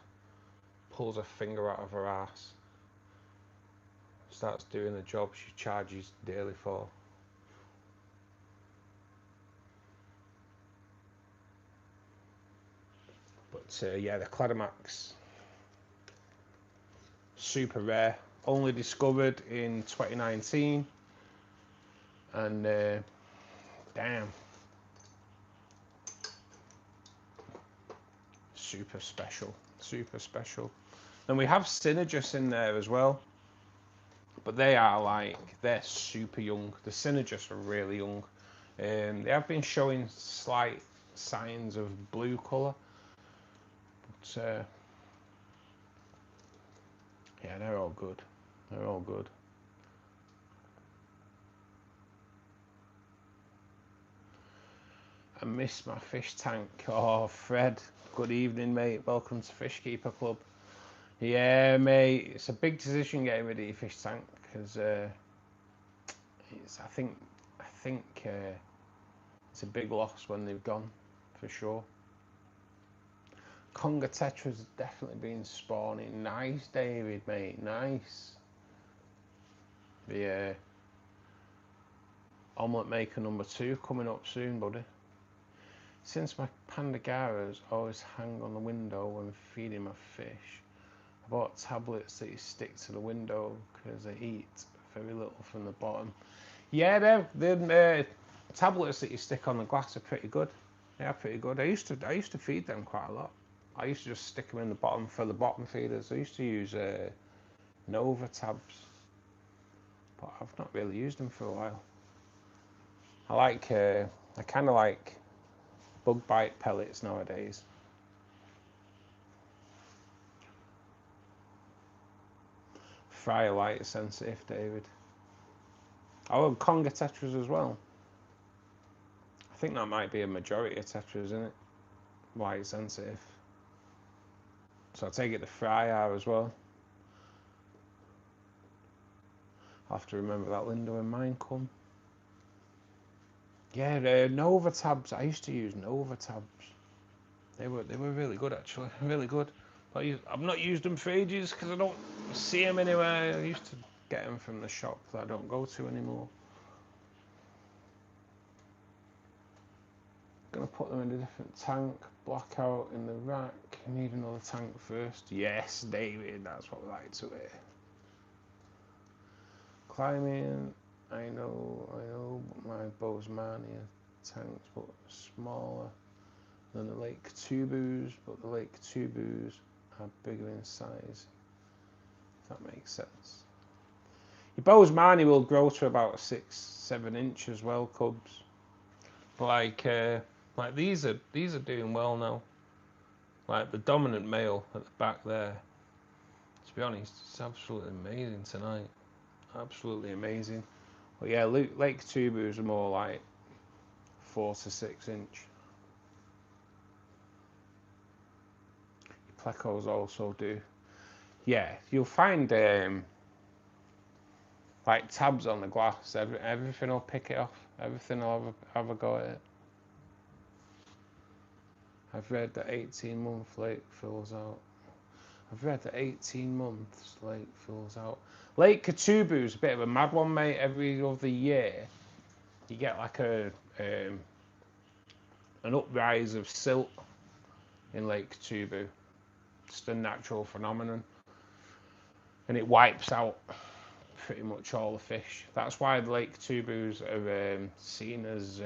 pulls her finger out of her ass, starts doing the job she charges daily for. But yeah, the Cladomax, super rare, only discovered in 2019, and damn, super special, super special. And we have Synergis in there as well, but they're super young. The Synergis are really young. They have been showing slight signs of blue colour, but yeah, they're all good. They're all good. I miss my fish tank. Oh, Fred, good evening, mate. Welcome to Fishkeeper Club. Yeah, mate, it's a big decision getting rid of your fish tank, because I think it's a big loss when they've gone, for sure. Conga Tetras has definitely been spawning. Nice, David, mate, nice. The omelette maker number 2 coming up soon, buddy. Since my Pandagaras always hang on the window when feeding my fish, I bought tablets that you stick to the window because they eat very little from the bottom. Yeah, they're tablets that you stick on the glass are pretty good. They are pretty good. I used to feed them quite a lot. I used to just stick them in the bottom for the bottom feeders. I used to use Nova tabs, but I've not really used them for a while. I kind of like bug bite pellets nowadays. Fry light sensitive, David. Oh, Conga Tetras as well. I think that might be a majority of Tetras, isn't it? Light sensitive. So I take it the fry are as well. I'll have to remember that, Linda, when mine come. Yeah, Nova tabs. I used to use Nova tabs. They were really good, actually. Really good. But I've not used them for ages because I don't see them anywhere. I used to get them from the shop that I don't go to anymore. Gonna put them in a different tank. Blackout in the rack. Need another tank first. Yes, David. That's what we like to hear. Climbing. I know, but my Bosemani tanks, but smaller than the Lake Catubus. But the Lake Catubus are bigger in size. If that makes sense. Your Bosemani will grow to about 6-7 inch as well, cubs. But like these are doing well now. Like the dominant male at the back there. To be honest, it's absolutely amazing tonight. Absolutely amazing. But yeah, Lake Tubus are more like 4 to 6 inch. Your Plecos also do. Yeah, you'll find like tabs on the glass. Everything will pick it off. Everything will have a go at it. I've read that 18-month lake fills out. I've read that 18 months lake fills out. Lake Katubu's a bit of a mad one, mate. Every other year, you get like an uprise of silt in Lake Katubu. It's a natural phenomenon, and it wipes out pretty much all the fish. That's why the Lake Katubu's are seen as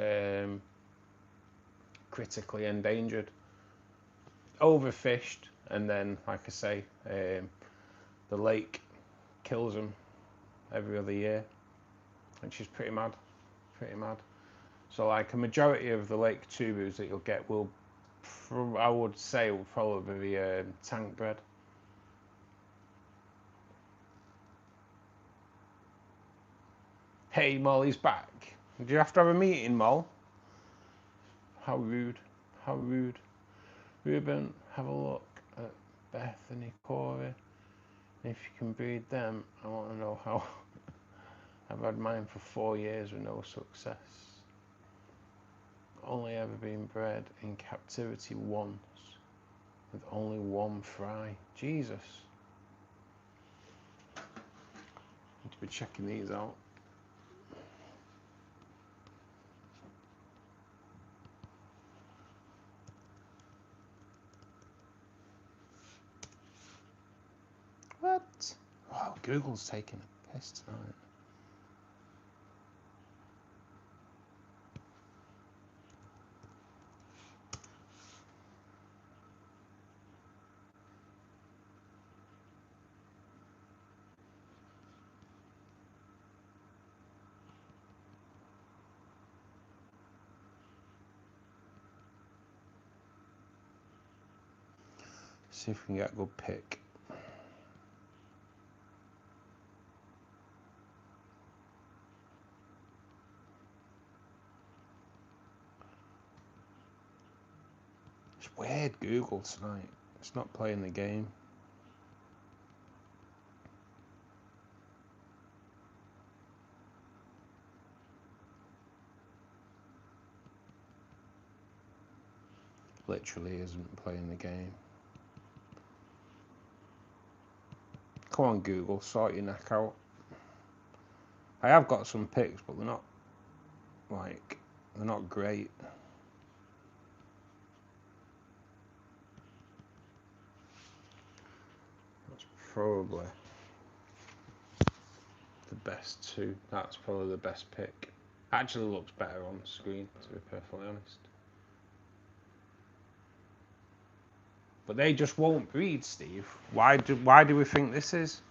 critically endangered, overfished, and then, like I say, the lake kills them every other year, which is pretty mad. So like a majority of the Lake Tubus that you'll get will, I would say, will probably be tank bred. Hey, Molly's back. Do you have to have a meeting, Moll? How rude. How rude. Ruben, have a look at Bethany Corey. If you can breed them, I want to know how. I've had mine for 4 years with no success. Only ever been bred in captivity once, with only one fry. Jesus. Need to be checking these out. What? Wow, Google's taking a piss tonight. See if we can get a good pick. It's weird, Google tonight. It's not playing the game. Literally isn't playing the game. Come on, Google, sort your neck out. I have got some picks, but they're not great. That's probably the best two. That's probably the best pick. Actually looks better on screen, to be perfectly honest. But they just won't breed, Steve. Why do we think this is?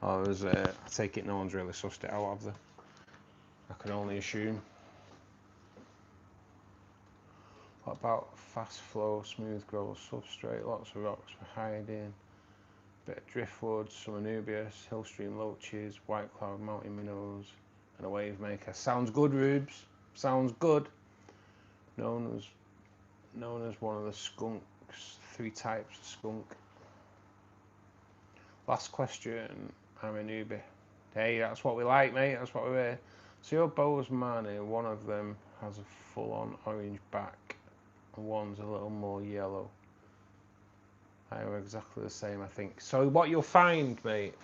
Or is I take it no one's really sussed it out, have they? I can only assume. What about fast flow, smooth growth, substrate, lots of rocks for hiding, bit of driftwood, some anubias, hill stream loaches, white cloud mountain minnows, and a wave maker. Sounds good, Rubes. Sounds good. Known as one of the skunks. 3 types of skunk. Last question. I'm a newbie. Hey, that's what we like, mate. That's what we're here. So your Bosemani, one of them has a full-on orange back, and one's a little more yellow. They are exactly the same, I think. So what you'll find, mate,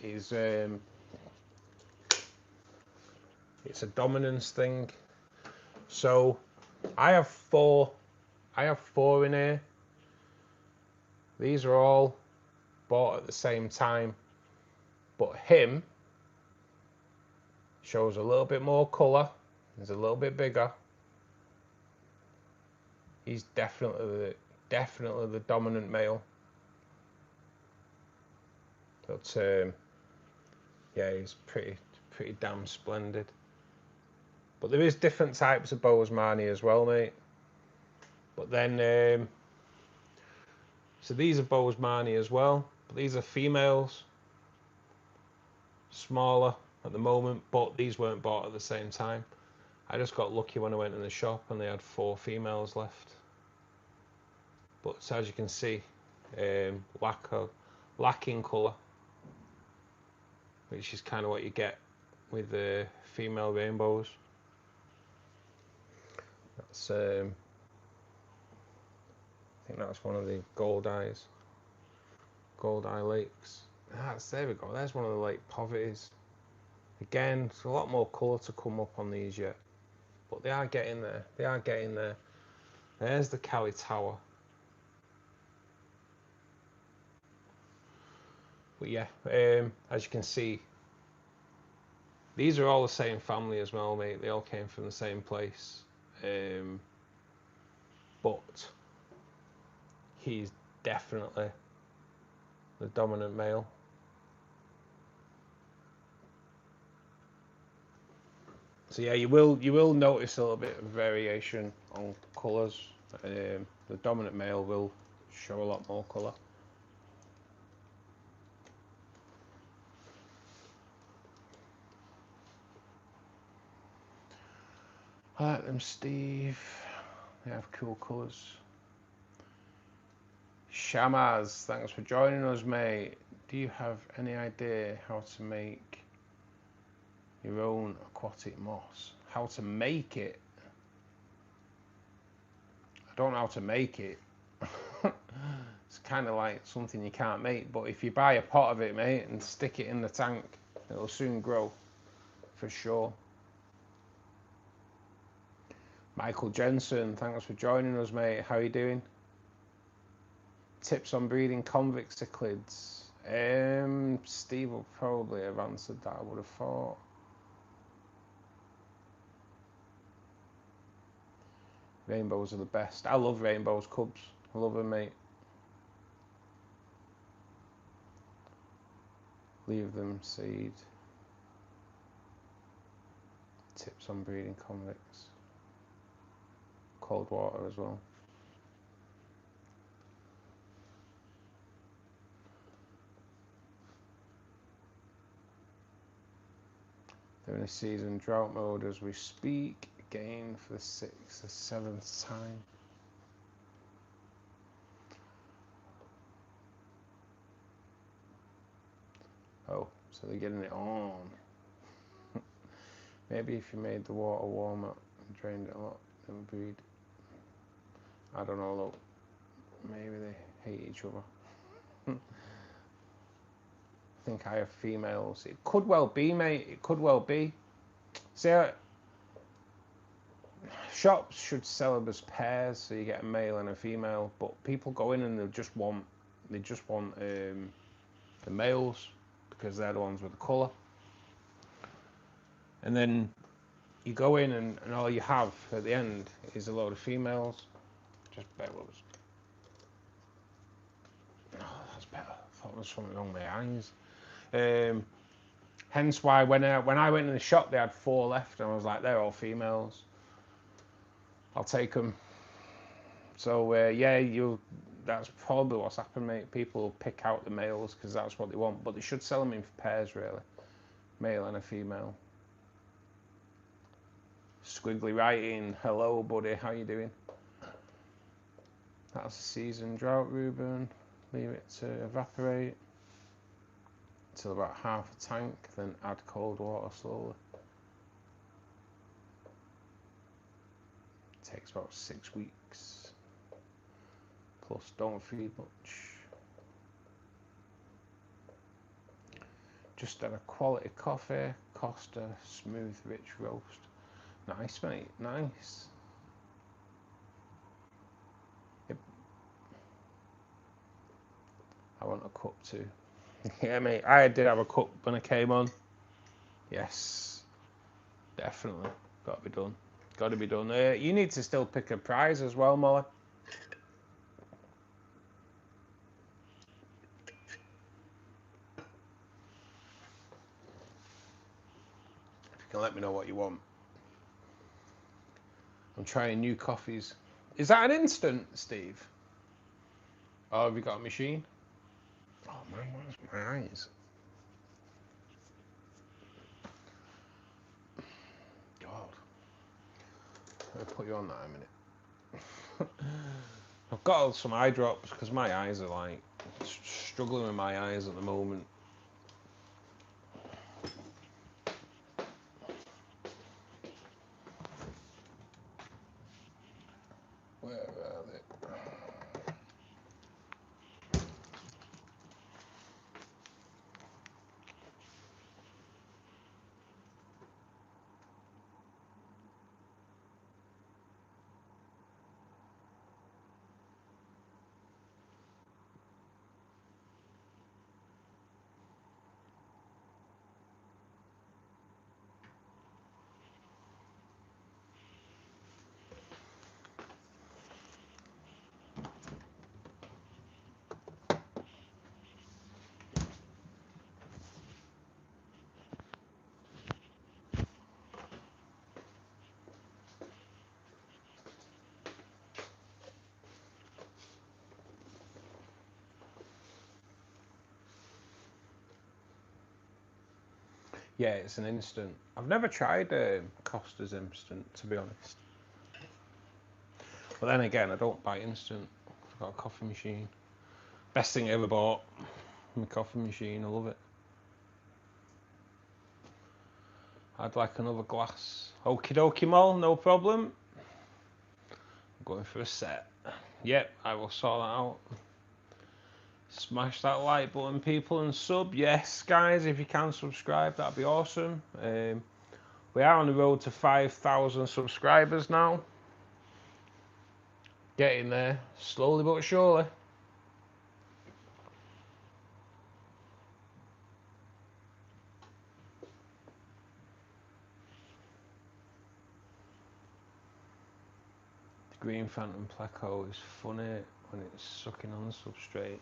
is it's a dominance thing. So I have 4 in here. These are all bought at the same time, but him shows a little bit more colour. He's a little bit bigger. He's definitely the dominant male. But yeah, he's pretty damn splendid. But there is different types of Bosemani as well, mate. But then, so these are Bosemani as well. But these are females, smaller at the moment. But these weren't bought at the same time. I just got lucky when I went in the shop and they had 4 females left. But as you can see, lacking colour, which is kind of what you get with the female rainbows. That's I think that's one of the gold eye lakes. There we go. There's one of the lake poverties. Again, there's a lot more colour to come up on these yet, but they are getting there. They are getting there. There's the Cali Tower. But yeah, as you can see, these are all the same family as well, mate. They all came from the same place. But he's definitely the dominant male. So yeah, you will notice a little bit of variation on colours. The dominant male will show a lot more colour. I like them, Steve. They have cool colours. Shamaz, thanks for joining us, mate. Do you have any idea how to make your own aquatic moss? How to make it? I don't know how to make it. It's kind of like something you can't make, but if you buy a pot of it, mate, and stick it in the tank, it'll soon grow, for sure. Michael Jensen, thanks for joining us, mate. How are you doing? Tips on breeding convict cichlids. Steve will probably have answered that, I would have thought. Rainbows are the best. I love rainbows, cubs. I love them, mate. Leave them seed. Tips on breeding convicts. Cold water as well. They're in a season drought mode as we speak. Again for the 6th or 7th time. Oh, so they're getting it on. Maybe if you made the water warmer and drained it a lot, they would breed. I don't know, look. Maybe they hate each other. I think I have females. It could well be, mate. It could well be. See, shops should sell them as pairs, so you get a male and a female. But people go in and they just want the males because they're the ones with the colour. And then you go in and all you have at the end is a load of females. Just bear with us. Oh, that's better. I thought there was something wrong with my eyes. Hence why when I went in the shop, they had 4 left, and I was like, they're all females. I'll take them. So yeah, that's probably what's happened, mate. People will pick out the males because that's what they want, but they should sell them in pairs, really. Male and a female. Squiggly writing, hello, buddy. How you doing? That's a season drought, Ruben. Leave it to evaporate until about half a tank, then add cold water slowly. It takes about 6 weeks. Plus, don't feed much. Just had a quality coffee, Costa, smooth, rich roast. Nice, mate, nice. Yep. I want a cup too. Yeah, mate, I did have a cup when I came on. Yes, definitely. Got to be done. Got to be done. You need to still pick a prize as well, Molly. and let me know what you want. I'm trying new coffees. Is that an instant, Steve? Oh, have you got a machine? Oh man, where's my eyes? God. I'll put you on that in a minute. I've got some eye drops because my eyes are like struggling with my eyes at the moment. Where are they? Yeah, it's an instant. I've never tried Costa's instant, to be honest. But then again, I don't buy instant. I've got a coffee machine. Best thing I ever bought. My coffee machine, I love it. I'd like another glass. Okie dokie, Mol, no problem. I'm going for a set. Yep, I will sort that out. Smash that like button, people, and sub. Yes, guys, if you can subscribe, that'd be awesome. We are on the road to 5,000 subscribers now. Getting there, slowly but surely. The green phantom pleco is funny when it's sucking on the substrate.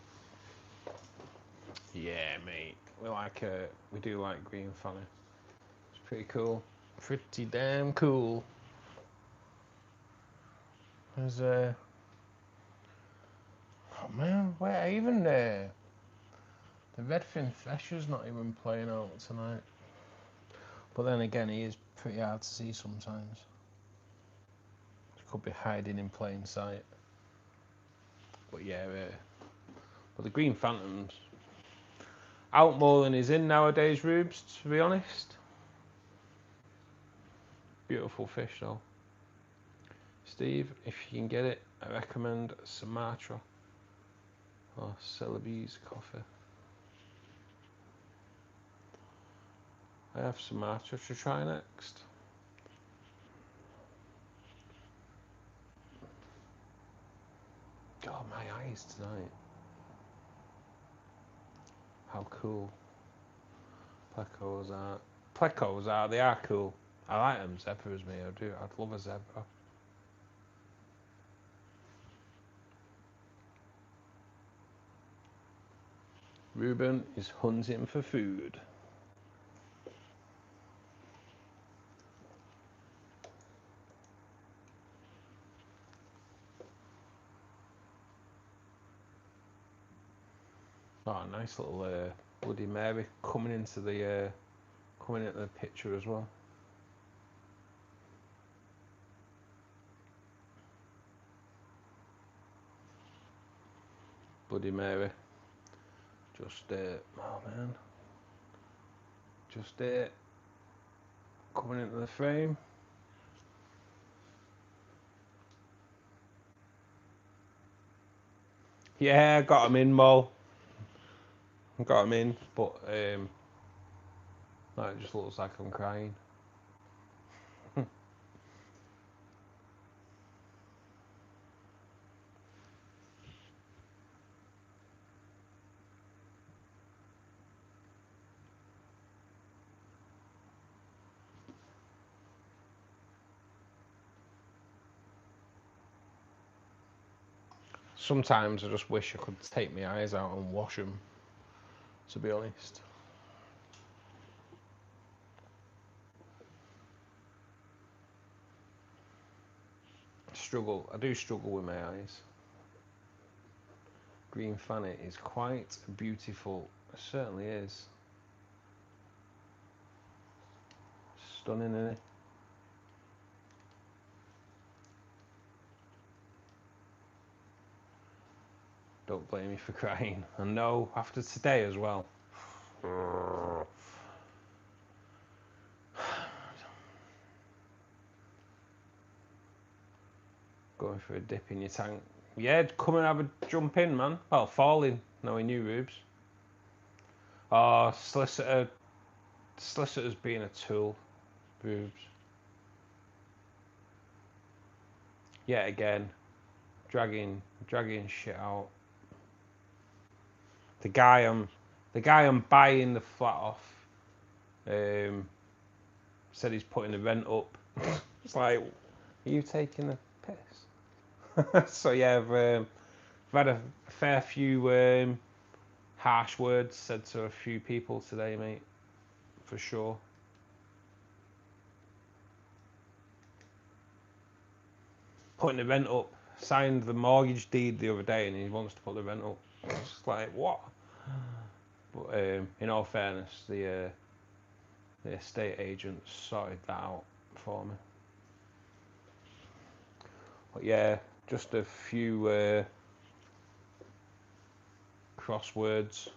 Yeah, mate. We do like green phantom. It's pretty cool. Pretty damn cool. There's oh man, where even the redfin thresher's not even playing out tonight. But then again, he is pretty hard to see sometimes. He could be hiding in plain sight. But yeah, but the green phantoms out more than he's in nowadays, Rubes, to be honest. Beautiful fish though. Steve, if you can get it, I recommend Sumatra or Celebes coffee. I have Sumatra to try next. God, my eyes tonight. How cool plecos are. Plecos are, they are cool. I like them zebras, me, I do. I'd love a zebra. Ruben is hunting for food. Oh, nice little Bloody Mary coming into the picture as well. Bloody Mary. Just oh man. Just coming into the frame. Yeah, I got him in, Mo. I got him in, but that just looks like I'm crying. Sometimes I just wish I could take my eyes out and wash them, to be honest. I do struggle with my eyes. Green fanny is quite beautiful. It certainly is. Stunning, isn't it? Don't blame me for crying. And no, after today as well. Going for a dip in your tank. Yeah, come and have a jump in, man. Well, fall in, knowing you, Rubes. Oh, solicitor's being a tool, Rubes. Yet again, dragging shit out. The guy I'm buying the flat off, said he's putting the rent up. It's like, are you taking the piss? So yeah, I've had a fair few harsh words said to a few people today, mate, for sure. Putting the rent up. Signed the mortgage deed the other day and he wants to put the rent up. It's like, what? But in all fairness, the estate agent sorted that out for me. But yeah, just a few crosswords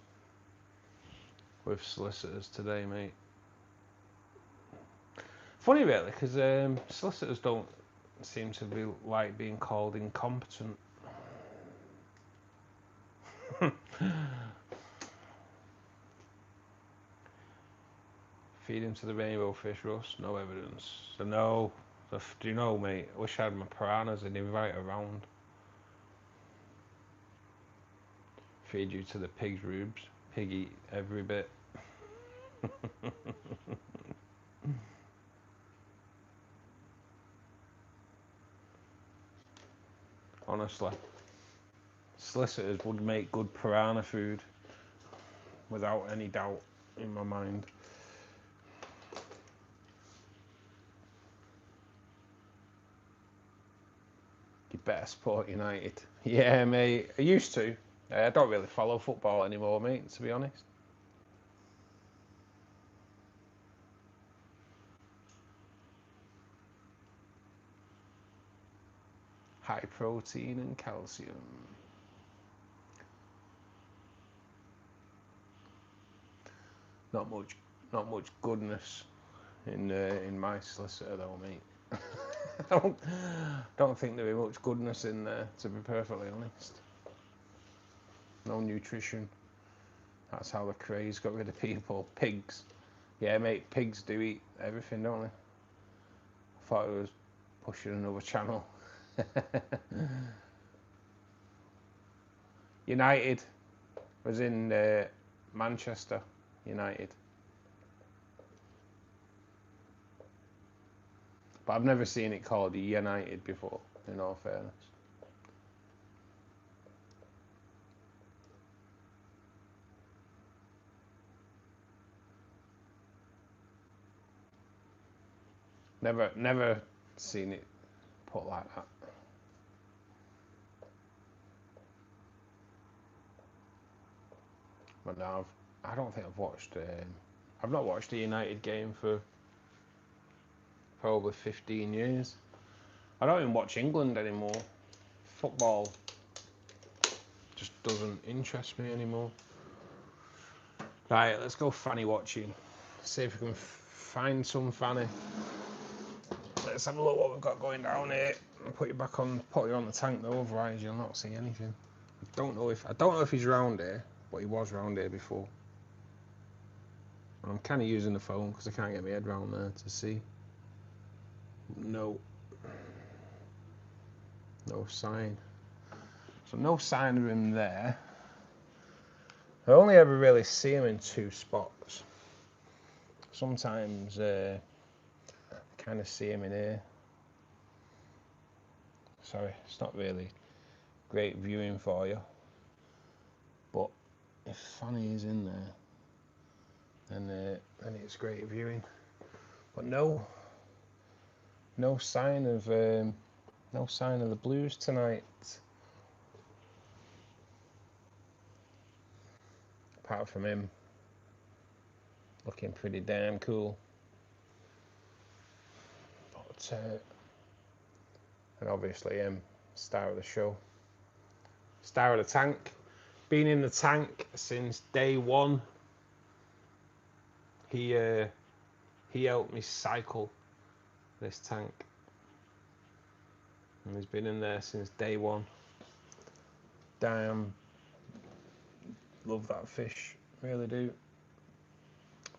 with solicitors today, mate. Funny really, because solicitors don't seem to be like being called incompetent. Feed him to the rainbow fish, Russ. No evidence. So no. Do you know, mate? I wish I had my piranhas and invite around. Feed you to the pigs, Rubes. Pig eat every bit. Honestly, solicitors would make good piranha food, without any doubt in my mind. You better support United. Yeah, mate. I used to. I don't really follow football anymore, mate, to be honest. High protein and calcium. Not much goodness in my solicitor though, mate. don't think there'll be much goodness in there, to be perfectly honest. No nutrition. That's how the craze got rid of people. Pigs. Yeah, mate, pigs do eat everything, don't they? I thought it was pushing another channel. United was in Manchester United. But I've never seen it called United before, in all fairness. Never seen it put like that. But no, I don't think I've watched. I've not watched a United game for probably 15 years. I don't even watch England anymore. Football just doesn't interest me anymore. Right, let's go fanny watching. See if we can find some fanny. Let's have a look what we've got going down here. I'll put you on the tank though, otherwise you'll not see anything. I don't know if he's round here, but he was round here before. I'm kind of using the phone because I can't get my head round there to see. No sign. So no sign of him there. I only ever really see him in two spots. Sometimes I kind of see him in here. Sorry, it's not really great viewing for you. But if Fanny is in there, then it's great viewing. But no sign of No sign of the blues tonight. Apart from him looking pretty damn cool. But and obviously him, star of the show. Star of the tank. Been in the tank since day one. He helped me cycle this tank. And he's been in there since day one. Damn. Love that fish. Really do.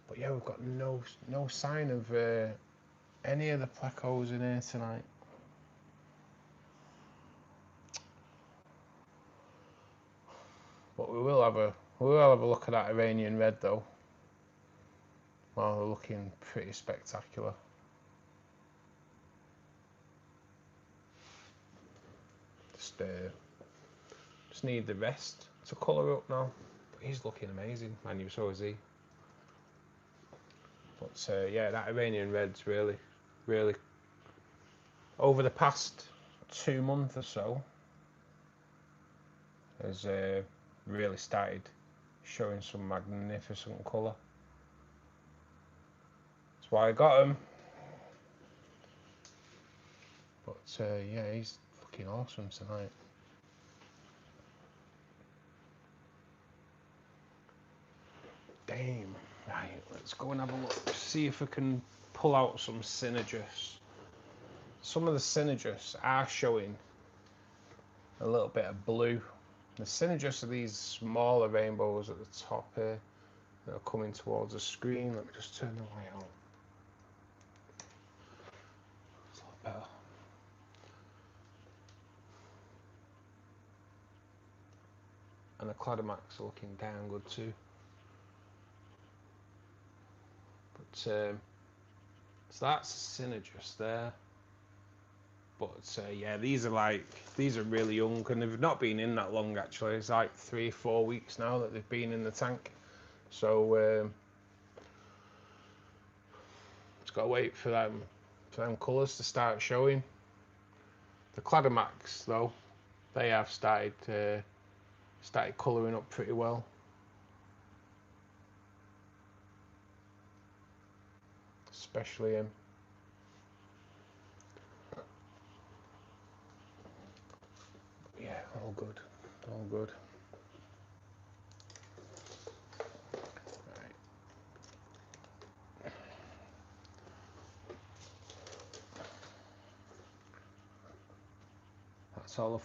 But yeah, we've got no sign of any of the plecos in here tonight. But we will have a look at that Iranian red though. Well, they're looking pretty spectacular. Just need the rest to colour up now. But he's looking amazing, and so is he. But yeah, that Iranian red's really over the past 2 months or so has really started showing some magnificent colour. That's why I got him. But yeah, he's looking awesome tonight. Damn. Right, let's go and have a look. See if we can pull out some synergists. Some of the synergists are showing a little bit of blue. The synergists are these smaller rainbows at the top here that are coming towards the screen. Let me just turn the light on. It's a lot better. And the Cladomax are looking damn good too. But so that's a synergist there. But yeah, these are really young, and they've not been in that long actually. It's like 3-4 weeks now that they've been in the tank. So just gotta wait for them colours to start showing. The Cladomax though, they have started colouring up pretty well. Especially him. Yeah, all good. All good. Right. That's all the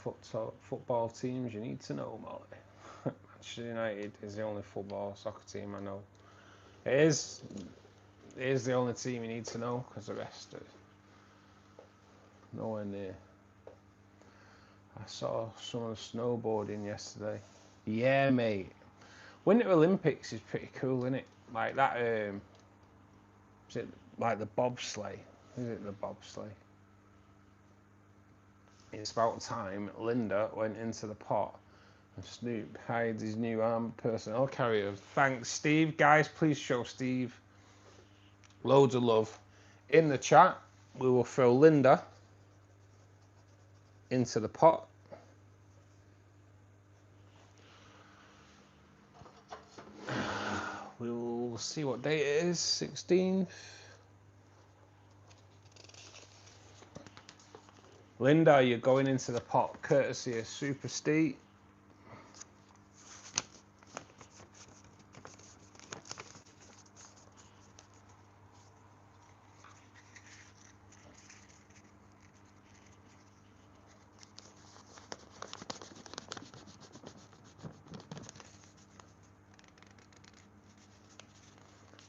football teams you need to know, Molly. Manchester United is the only football soccer team I know. It is the only team you need to know, because the rest are nowhere near. I saw some of the snowboarding yesterday. Yeah, mate. Winter Olympics is pretty cool, isn't it? Like that. Is it like the bobsleigh? Is it the bobsleigh? It's about time Linda went into the pot and Snoop hides his new armed personnel carrier. Thanks, Steve. Guys, please show Steve loads of love in the chat. We will throw Linda into the pot. We will see what date it is. 16th. Linda, you're going into the pot courtesy of Super Steve.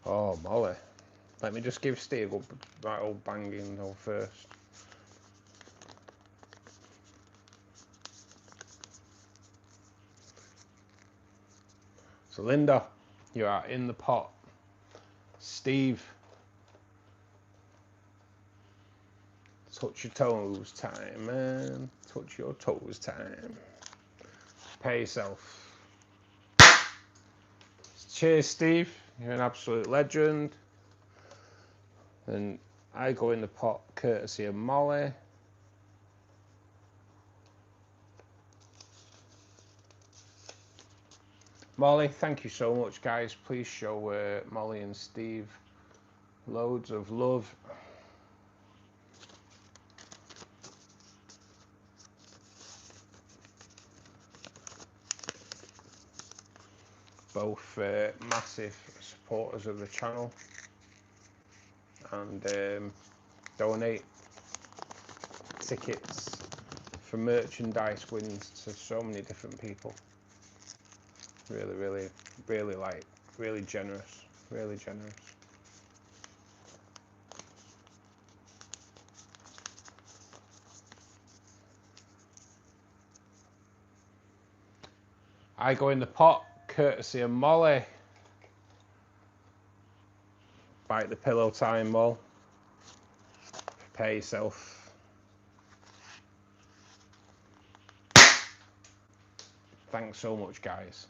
Oh, Molly. Let me just give Steve up that old banging though first. So Linda, you are in the pot. Steve, touch your toes time, man. Touch your toes time. Pay yourself. Cheers, Steve. You're an absolute legend. And I go in the pot courtesy of Molly. Molly, thank you so much, guys. Please show Molly and Steve loads of love. Both massive supporters of the channel and donate tickets for merchandise wins to so many different people. Really generous, really generous. I go in the pot, courtesy of Molly. Bite the pillow time, Mol. Prepare yourself. Thanks so much, guys.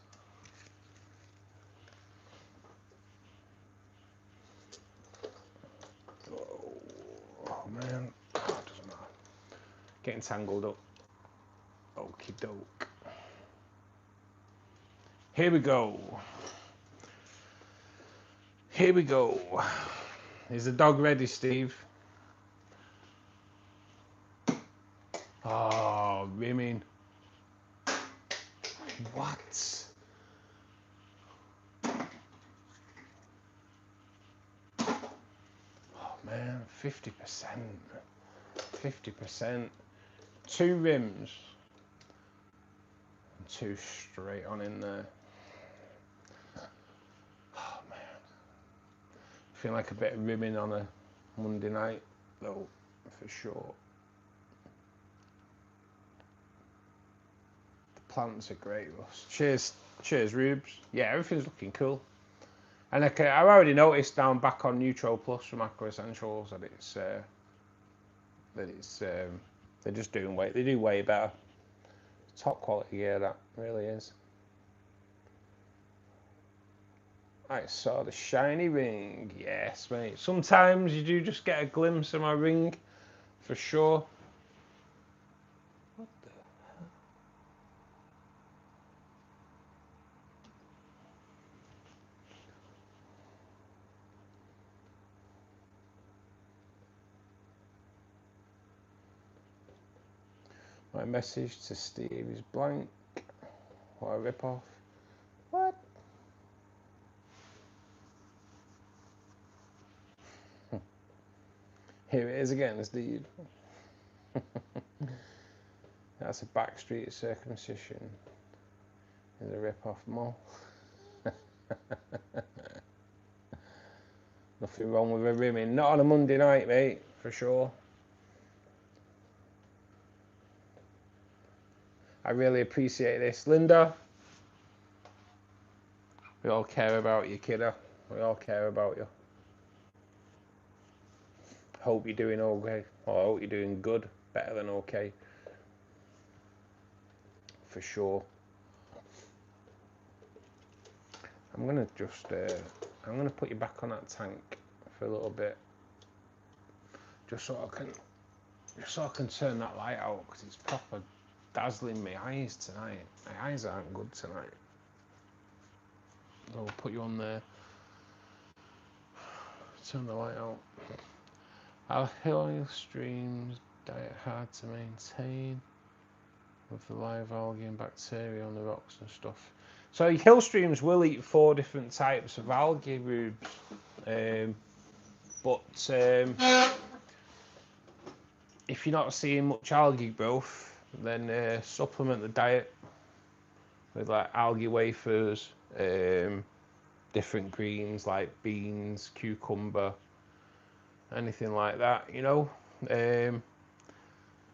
Oh man, oh, it doesn't matter. Getting tangled up. Okie doke. Here we go. Here we go. Is the dog ready, Steve? Oh, rimming. What? Oh man, 50%. 50%. 2 rims. And 2 straight on in there. Oh man. Feel like a bit of rimming on a Monday night, though, for sure. The plants are great, Russ. Cheers, Rubes. Yeah, everything's looking cool. And I've already noticed down back on Neutro Plus from Aqua Essentials that they're just doing they do way better. Top quality gear, that really is. I saw the shiny ring. Yes, mate. Sometimes you do just get a glimpse of my ring, for sure. What the hell? My message to Steve is blank. What a rip-off. What? Here it is again, Steve. That's a backstreet circumcision in the rip-off mall. Nothing wrong with a rimming. Not on a Monday night, mate, for sure. I really appreciate this. Linda, we all care about you, kiddo. We all care about you. Hope you're doing okay. Or I hope you're doing good. Better than okay. For sure. I'm gonna just I'm gonna put you back on that tank for a little bit, just so I can turn that light out, because it's proper dazzling my eyes tonight. My eyes aren't good tonight. I'll put you on there. Turn the light out. Our hill streams diet hard to maintain with the live algae and bacteria on the rocks and stuff. So your hill streams will eat 4 different types of algae, Rubes. But if you're not seeing much algae growth, then supplement the diet with like algae wafers, different greens like beans, cucumber, anything like that, you know.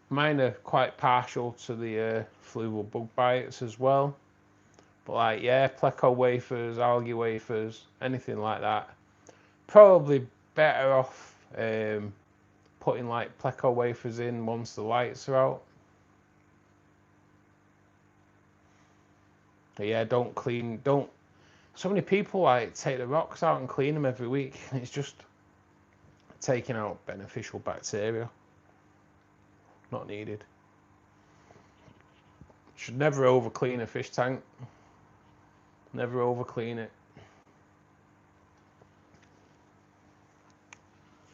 Mine are quite partial to the fluval bug bites as well. But like, yeah, pleco wafers, algae wafers, anything like that. Probably better off putting like pleco wafers in once the lights are out. But yeah, don't. So many people like take the rocks out and clean them every week. It's just taking out beneficial bacteria. Not needed. Should never over clean a fish tank. Never over clean it.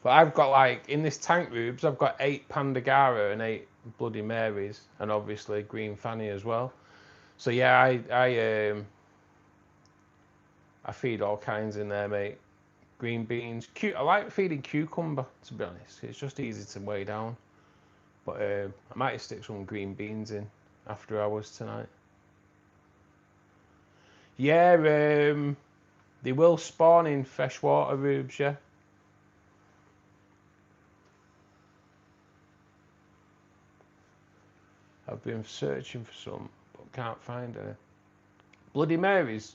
But I've got, like, in this tank rubes, I've got 8 Pandagara and 8 Bloody Marys, and obviously green fanny as well. So yeah, I feed all kinds in there, mate. Green beans, I like feeding cucumber, to be honest. It's just easy to weigh down. But I might stick some green beans in after hours tonight. Yeah, they will spawn in freshwater rubes, yeah. I've been searching for some, but can't find any. Bloody Mary's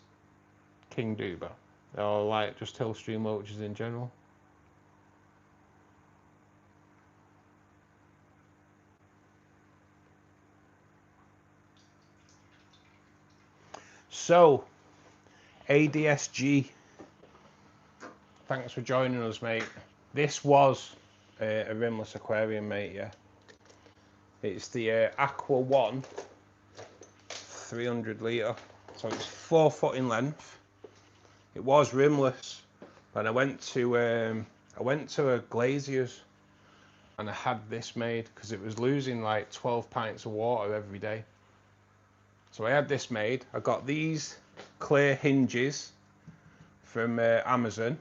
King Duber, or like just hill stream loaches in general. So, ADSG, thanks for joining us, mate. This was a rimless aquarium, mate, yeah. It's the Aqua 1 300 litre, so it's 4 foot in length. It was rimless, and I went to a glazier's and I had this made because it was losing like 12 pints of water every day. So I had this made. I got these clear hinges from Amazon,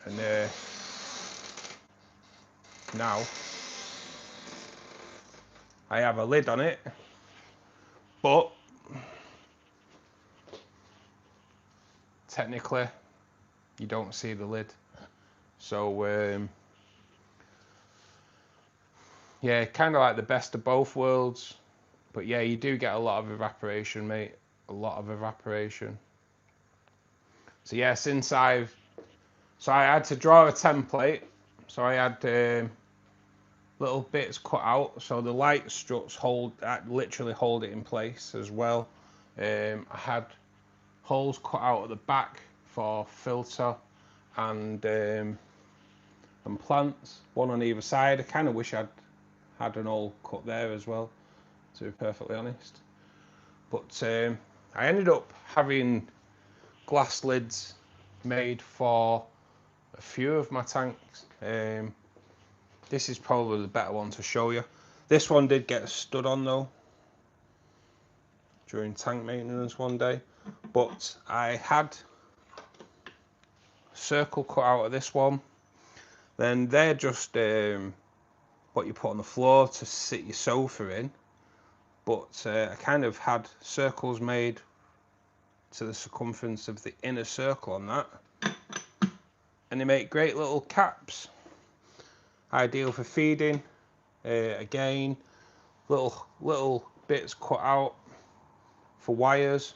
and now I have a lid on it, but technically you don't see the lid. So yeah, kind of like the best of both worlds. But yeah, you do get a lot of evaporation, mate. A lot of evaporation. So yeah, so I had to draw a template. So I had little bits cut out. So the light struts literally hold it in place as well. I had holes cut out at the back for filter and plants, one on either side. I kind of wish I'd had an hole cut there as well, to be perfectly honest. But I ended up having glass lids made for a few of my tanks. This is probably the better one to show you. This one did get stood on though during tank maintenance one day, but I had a circle cut out of this one. Then they're just what you put on the floor to sit your sofa in, but I kind of had circles made to the circumference of the inner circle on that, and they make great little caps, ideal for feeding. Again, little bits cut out for wires,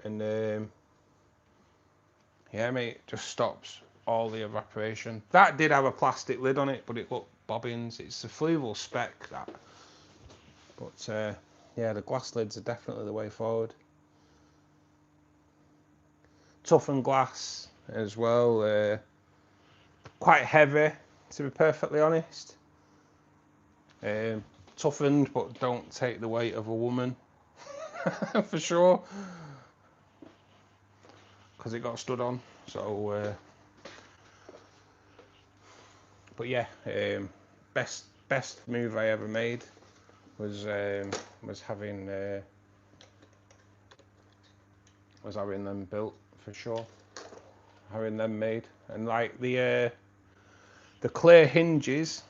and yeah, mate, just stops all the evaporation. That did have a plastic lid on it, but it looked bobbins. It's a fluval spec, that. But yeah, the glass lids are definitely the way forward. Toughened glass as well. Quite heavy, to be perfectly honest. Toughened, but don't take the weight of a woman, for sure. Because it got stood on. So, but yeah, best move I ever made was having them built, for sure. Having them made, and like the clear hinges,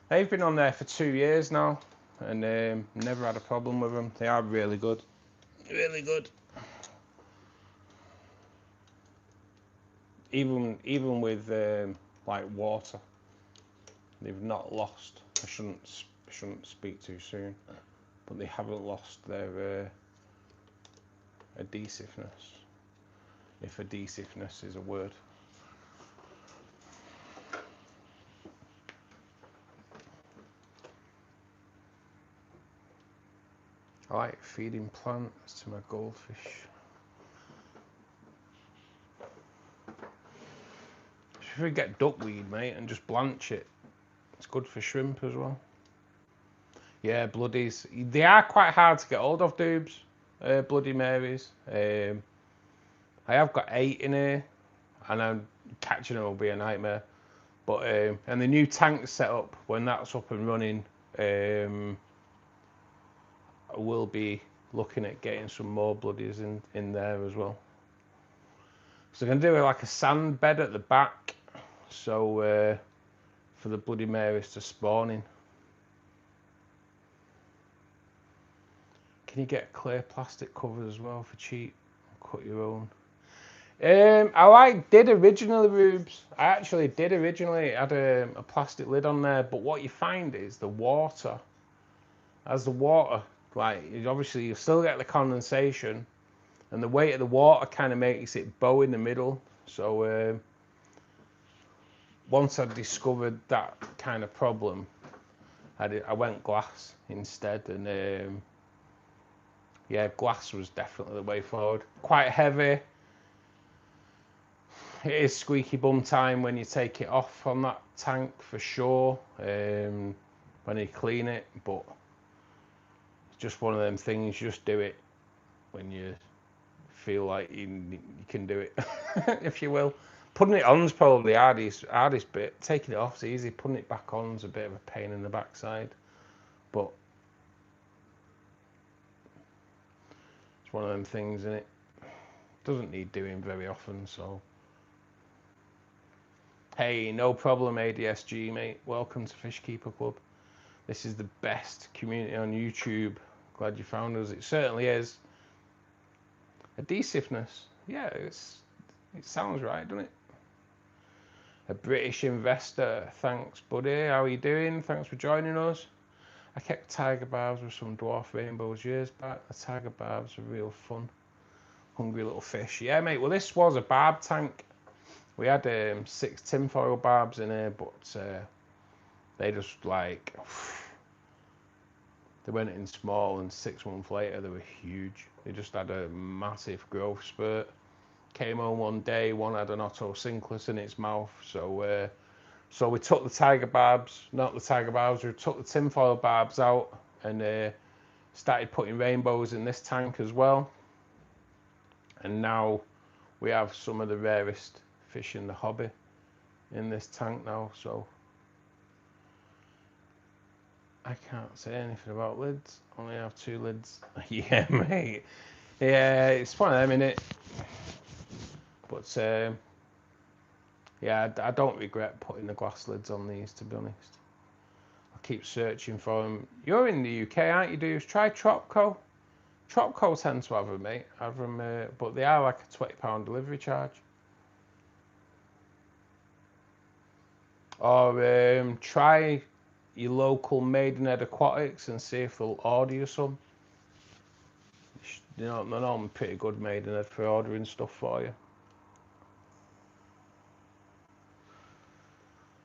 they've been on there for 2 years now, and never had a problem with them. They are really good, really good. Even with like water, they've not lost. I shouldn't speak too soon, but they haven't lost their adhesiveness, if adhesiveness is a word. I like feeding plants to my goldfish. If we get duckweed, mate, and just blanch it, it's good for shrimp as well. Yeah, bloodies. They are quite hard to get hold of, dubes. Bloody Marys. I have got 8 in here, and I'm catching them will be a nightmare. But and the new tank set up, when that's up and running, I will be looking at getting some more bloodies in there as well. So I'm going to do like a sand bed at the back, so for the Bloody Marys to spawn in. Can you get clear plastic covers as well for cheap? Cut your own. I did originally, Rubes. I actually did originally. It had a plastic lid on there, but what you find is the water, as the water, like, obviously you still get the condensation, and the weight of the water kind of makes it bow in the middle. So once I discovered that kind of problem, I went glass instead, and yeah, glass was definitely the way forward. Quite heavy. It is squeaky bum time when you take it off on that tank for sure, when you clean it, but it's just one of them things. You just do it when you feel like you can do it, if you will. Putting it on is probably the hardest bit. Taking it off is easy. Putting it back on is a bit of a pain in the backside, but it's one of them things, and it doesn't need doing very often, so. Hey, no problem, ADSG, mate. Welcome to Fishkeeper Club. This is the best community on YouTube. Glad you found us. It certainly is. Adhesiveness. Yeah, it sounds right, doesn't it? A British investor. Thanks, buddy. How are you doing? Thanks for joining us. I kept tiger barbs with some dwarf rainbows years back. The tiger barbs are real fun. Hungry little fish. Yeah, mate. Well, this was a barb tank. We had 6 tinfoil barbs in here, but they just like, they went in small, and 6 months later they were huge. They just had a massive growth spurt. Came home one day, one had an otocinclus in its mouth, so so we took the tiger barbs, not the tiger barbs, we took the tinfoil barbs out and started putting rainbows in this tank as well. And now we have some of the rarest fish in the hobby in this tank now, so I can't say anything about lids. Only have 2 lids. Yeah, mate. Yeah, it's one of them, innit? But yeah, I don't regret putting the glass lids on these, to be honest. I'll keep searching for them. You're in the UK, aren't you, dudes? Try Tropco. Tropco tends to have them, mate. Have them, but they are like a £20 delivery charge. Or try your local Maidenhead Aquatics and see if they'll order you some. You know, they're normally pretty good, Maidenhead, for ordering stuff for you.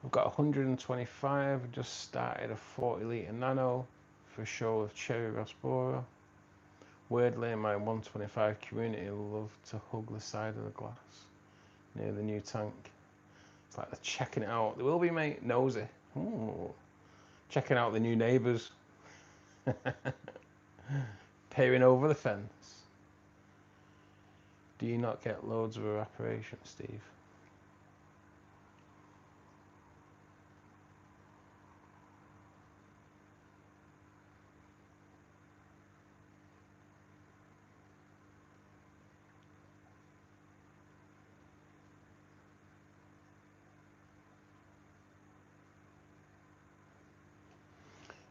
I've got 125. I just started a 40-litre nano for show of cherry raspora. Weirdly, my 125 community love to hug the side of the glass near the new tank. It's like they're checking it out. They will be, mate. Nosy. Ooh. Checking out the new neighbours. Peering over the fence. Do you not get loads of evaporation, Steve?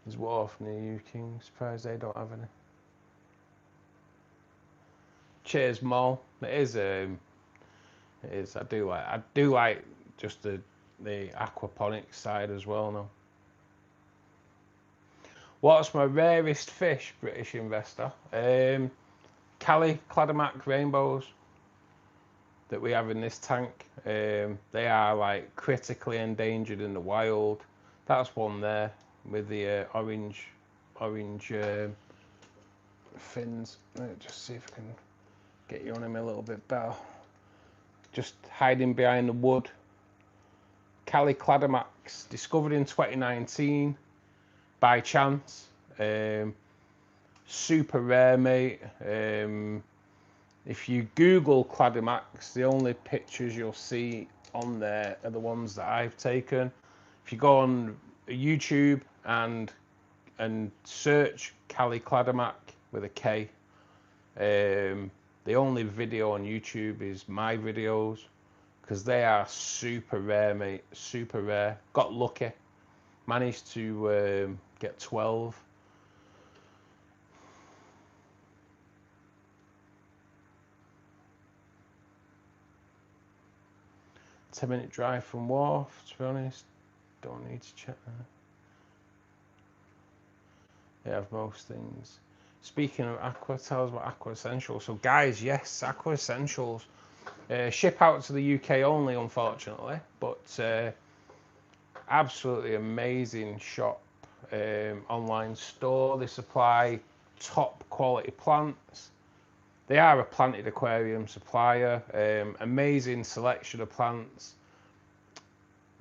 There's Wharf near you, King. Surprised they don't have any. Cheers, Mol. It is. It is. I do like just the aquaponics side as well now. What's my rarest fish, British investor? Cali Cladomac rainbows that we have in this tank. They are like critically endangered in the wild. That's one there with the orange fins. Let me just see if I can get you on him a little bit better. Just hiding behind the wood. Cali Cladomax, discovered in 2019 by chance. super rare, mate. If you Google Cladomax, the only pictures you'll see on there are the ones that I've taken. If you go on YouTube and search Cali Cladomac with a K, the only video on YouTube is my videos, because they are super rare, mate. Super rare. Got lucky. Managed to get 12. Ten-minute drive from wharf, to be honest. Don't need to check that. They have most things. Speaking of Aqua, tell us about Aqua Essentials. So guys, yes, Aqua Essentials. Ship out to the UK only, unfortunately. But absolutely amazing shop. Online store. They supply top quality plants. They are a planted aquarium supplier. Amazing selection of plants.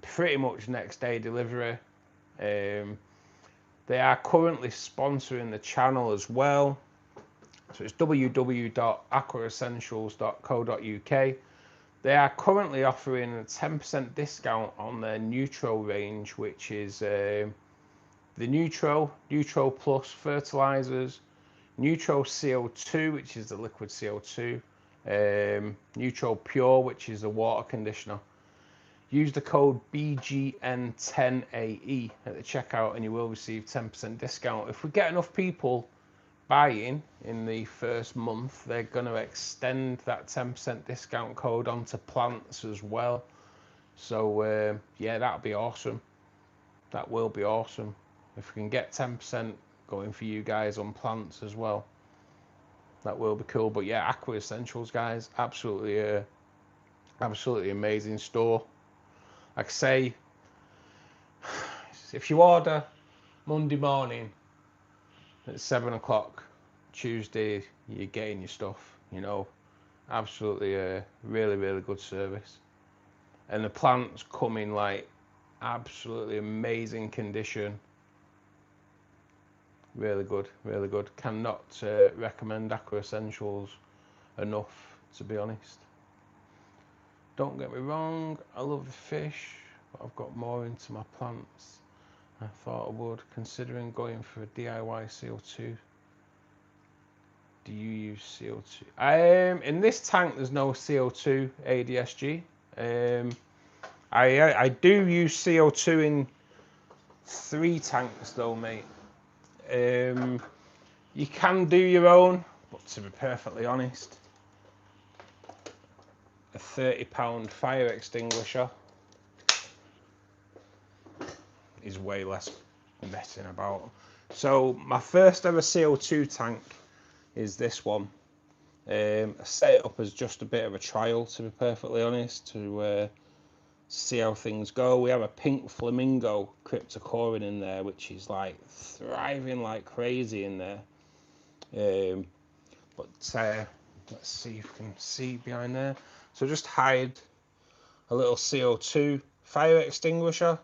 Pretty much next day delivery. They are currently sponsoring the channel as well. So it's www.aquaessentials.co.uk. They are currently offering a 10% discount on their Neutro range, which is the Neutro Plus fertilizers, Neutro CO2, which is the liquid CO2, Neutro Pure, which is the water conditioner. Use the code BGN10AE at the checkout and you will receive 10% discount. If we get enough people buying in the first month, they're going to extend that 10% discount code onto plants as well. So yeah, that'll be awesome. That will be awesome. If we can get 10% going for you guys on plants as well, that will be cool. But yeah, Aqua Essentials, guys, absolutely amazing store. Like I say, if you order Monday morning at 7 o'clock, Tuesday you're getting your stuff, you know. Absolutely a really good service. And the plants come in like absolutely amazing condition. Really good. Cannot recommend Aqua Essentials enough, to be honest. Don't get me wrong, I love the fish, but I've got more into my plants. I thought I would, considering going for a DIY CO2. Do you use CO2? In this tank there's no CO2 ADSG. I do use CO2 in 3 tanks though, mate. You can do your own, but to be perfectly honest, a £30 fire extinguisher is way less messing about. So my first ever CO2 tank is this one. I set it up as just a bit of a trial, to be perfectly honest, to see how things go. We have a pink flamingo cryptocorin in there, which is like thriving like crazy in there. But let's see if you can see behind there. So just hide a little CO2 fire extinguisher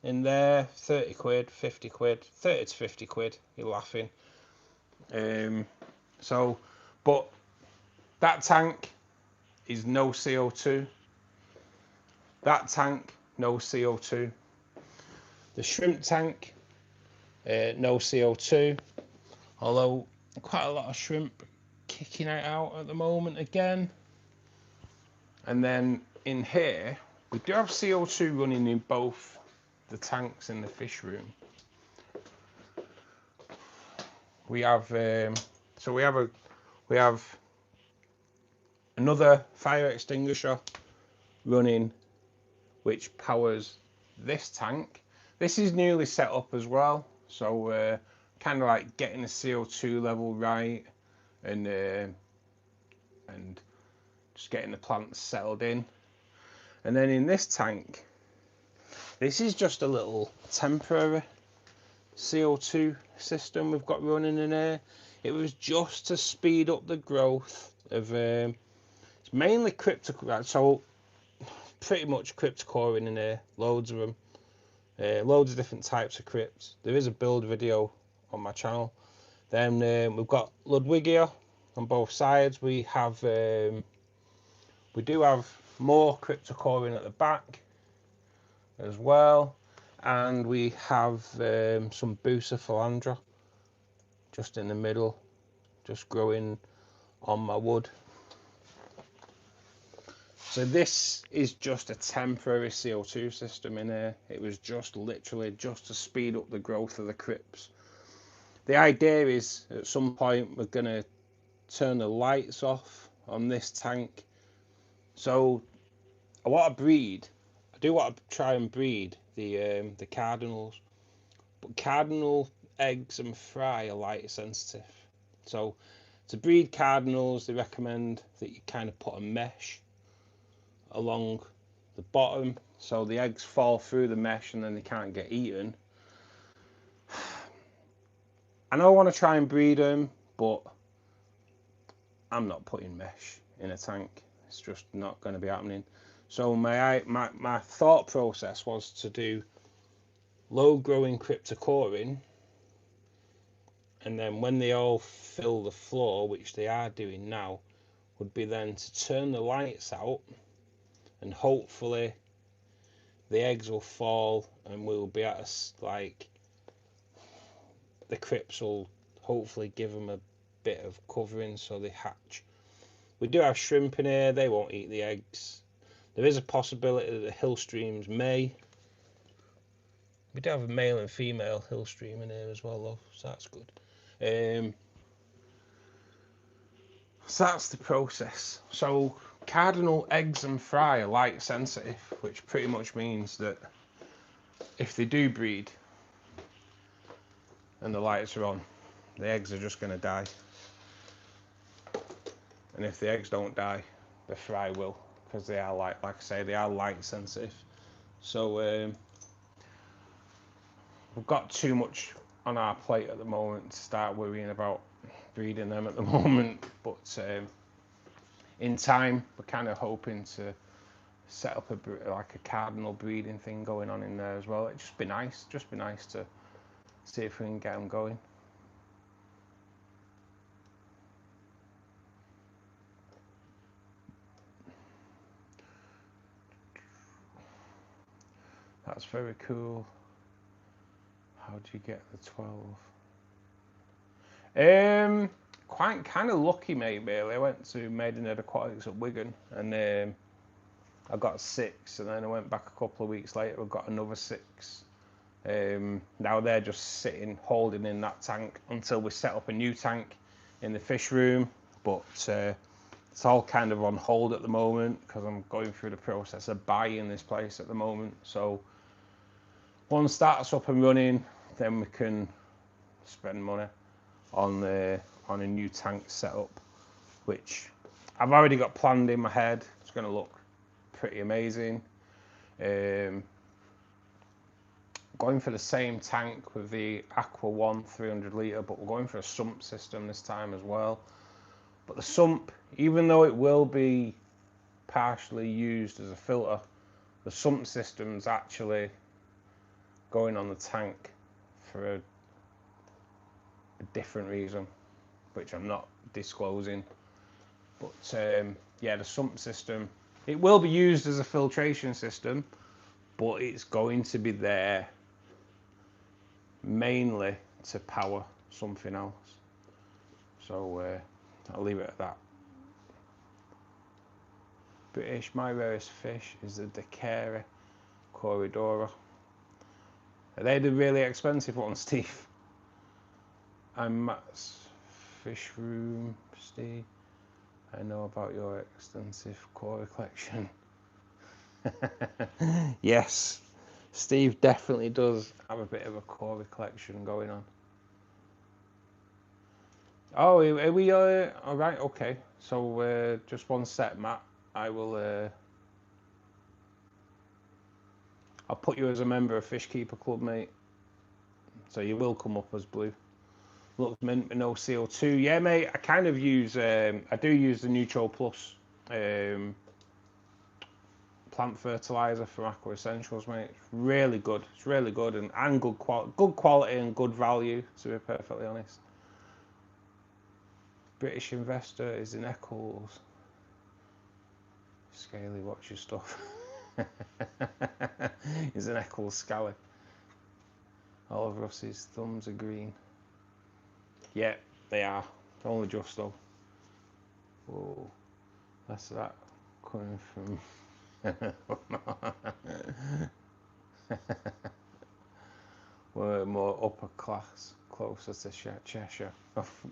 in there. 30 quid, 50 quid, 30 to 50 quid. You're laughing. But that tank is no CO2. That tank, no CO2. The shrimp tank, no CO2. Although quite a lot of shrimp kicking it out at the moment again. And then in here, we do have CO2 running in both the tanks in the fish room. We have we have another fire extinguisher running, which powers this tank. This is newly set up as well, so kind of like getting the CO2 level right and just getting the plants settled in. And then in this tank, this is just a little temporary CO2 system we've got running in here. It was just to speed up the growth of it's mainly so pretty much cryptocorin in here, loads of them, loads of different types of crypts. There is a build video on my channel. Then we've got Ludwigia on both sides. We do have more cryptocorin at the back as well, and we have some Bucephalandra just in the middle, just growing on my wood. So this is just a temporary CO2 system in here. It was just literally just to speed up the growth of the crypts. The idea is at some point we're going to turn the lights off on this tank. So I do want to try and breed the cardinals, but cardinal eggs and fry are light sensitive. So to breed cardinals, they recommend that you kind of put a mesh along the bottom so the eggs fall through the mesh and then they can't get eaten. I know I want to try and breed them, but I'm not putting mesh in a tank. It's just not going to be happening. So my thought process was to do low growing cryptocorin, and then when they all fill the floor, which they are doing now, would be then to turn the lights out, and hopefully the eggs will fall and we'll be at the crypts will hopefully give them a bit of covering so they hatch. We do have shrimp in here, they won't eat the eggs. There is a possibility that the hill streams may. We do have a male and female hill stream in here as well though, so that's good. So that's the process. So cardinal eggs and fry are light sensitive, which pretty much means that if they do breed and the lights are on, the eggs are just going to die. And if the eggs don't die, the fry will, because they are like I say, they are light sensitive. So we've got too much on our plate at the moment to start worrying about breeding them at the moment, but in time we're kind of hoping to set up a cardinal breeding thing going on in there as well. It'd just be nice to see if we can get them going. That's very cool. How do you get the 12? Quite kind of lucky, mate. Really, I went to Maidenhead Aquatics at Wigan, and I got 6, and then I went back a couple of weeks later. I got another 6. Now they're just sitting, holding in that tank until we set up a new tank in the fish room. But it's all kind of on hold at the moment because I'm going through the process of buying this place at the moment. So once that's up and running, then we can spend money on a new tank setup, which I've already got planned in my head. It's going to look pretty amazing. Going for the same tank with the Aqua 1 300 litre, but we're going for a sump system this time as well. But the sump, even though it will be partially used as a filter, the sump system's actually going on the tank for a different reason, which I'm not disclosing. But yeah, the sump system, it will be used as a filtration system, but it's going to be there mainly to power something else. So I'll leave it at that. British, my rarest fish is the Dechlorinator Corridora. Are they the really expensive ones, Steve? I'm Matt's fish room, Steve. I know about your extensive core collection. Yes, Steve definitely does have a bit of a core collection going on. Oh, are we all right? Okay, so just one sec, Matt. I will. I'll put you as a member of Fishkeeper Club, mate. So you will come up as blue. Looks mint with no CO2. Yeah, mate. I kind of use. I do use the Neutro Plus plant fertilizer from Aqua Essentials, mate. It's really good. It's really good and good quality and good value, to be perfectly honest. British investor is in Eccles. Scaly, watch your stuff. He's an Eccles Scally. Oliver Russ's thumbs are green. Yeah, they are. Only just though. Whoa, that's that coming from. We're more upper class, closer to Cheshire.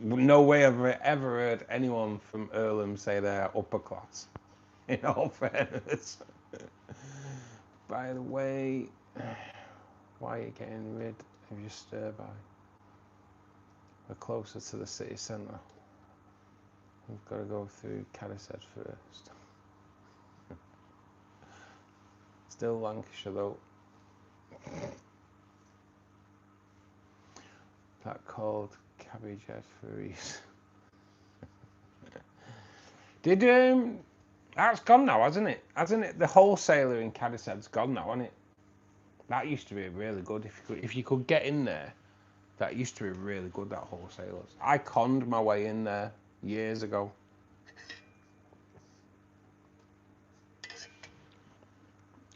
No way I've ever heard anyone from Earlham say they're upper class. In all fairness. By the way, why are you getting rid of your stir-by? We're closer to the city centre. We've got to go through Cadishead first. Still Lancashire though. That called cabbage head furries. That's gone now, hasn't it? Hasn't it? The wholesaler in Cadishead's gone now, hasn't it? That used to be really good. If you could get in there, that used to be really good. That wholesalers. I conned my way in there years ago.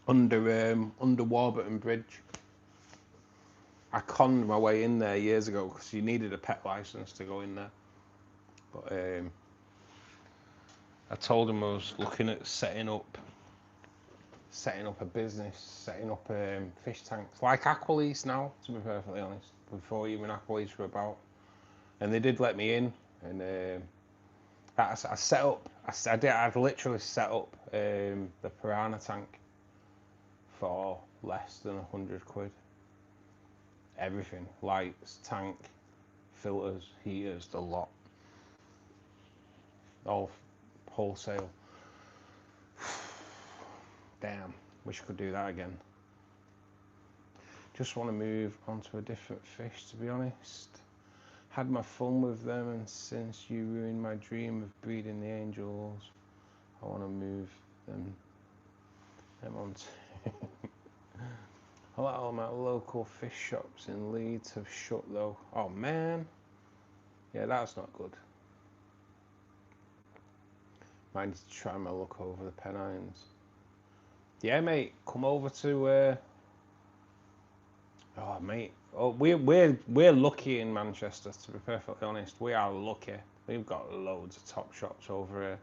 Under Warburton Bridge. I conned my way in there years ago because you needed a pet license to go in there. But I told him I was looking at setting up a business, setting up fish tanks like Aqualease now, to be perfectly honest. Before even Aqualease were about, and they did let me in, and I've literally set up the piranha tank for less than £100. Everything, lights, tank, filters, heaters, the lot, all wholesale. Damn, wish I could do that again. Just want to move on to a different fish, to be honest. Had my fun with them, and since you ruined my dream of breeding the angels, I want to move them on to. A lot of my local fish shops in Leeds have shut though. Oh man, yeah, that's not good. Might need to try my luck over the Pennines. Yeah, mate, come over to. Oh, mate. Oh, we're lucky in Manchester. To be perfectly honest, we are lucky. We've got loads of top shops over here.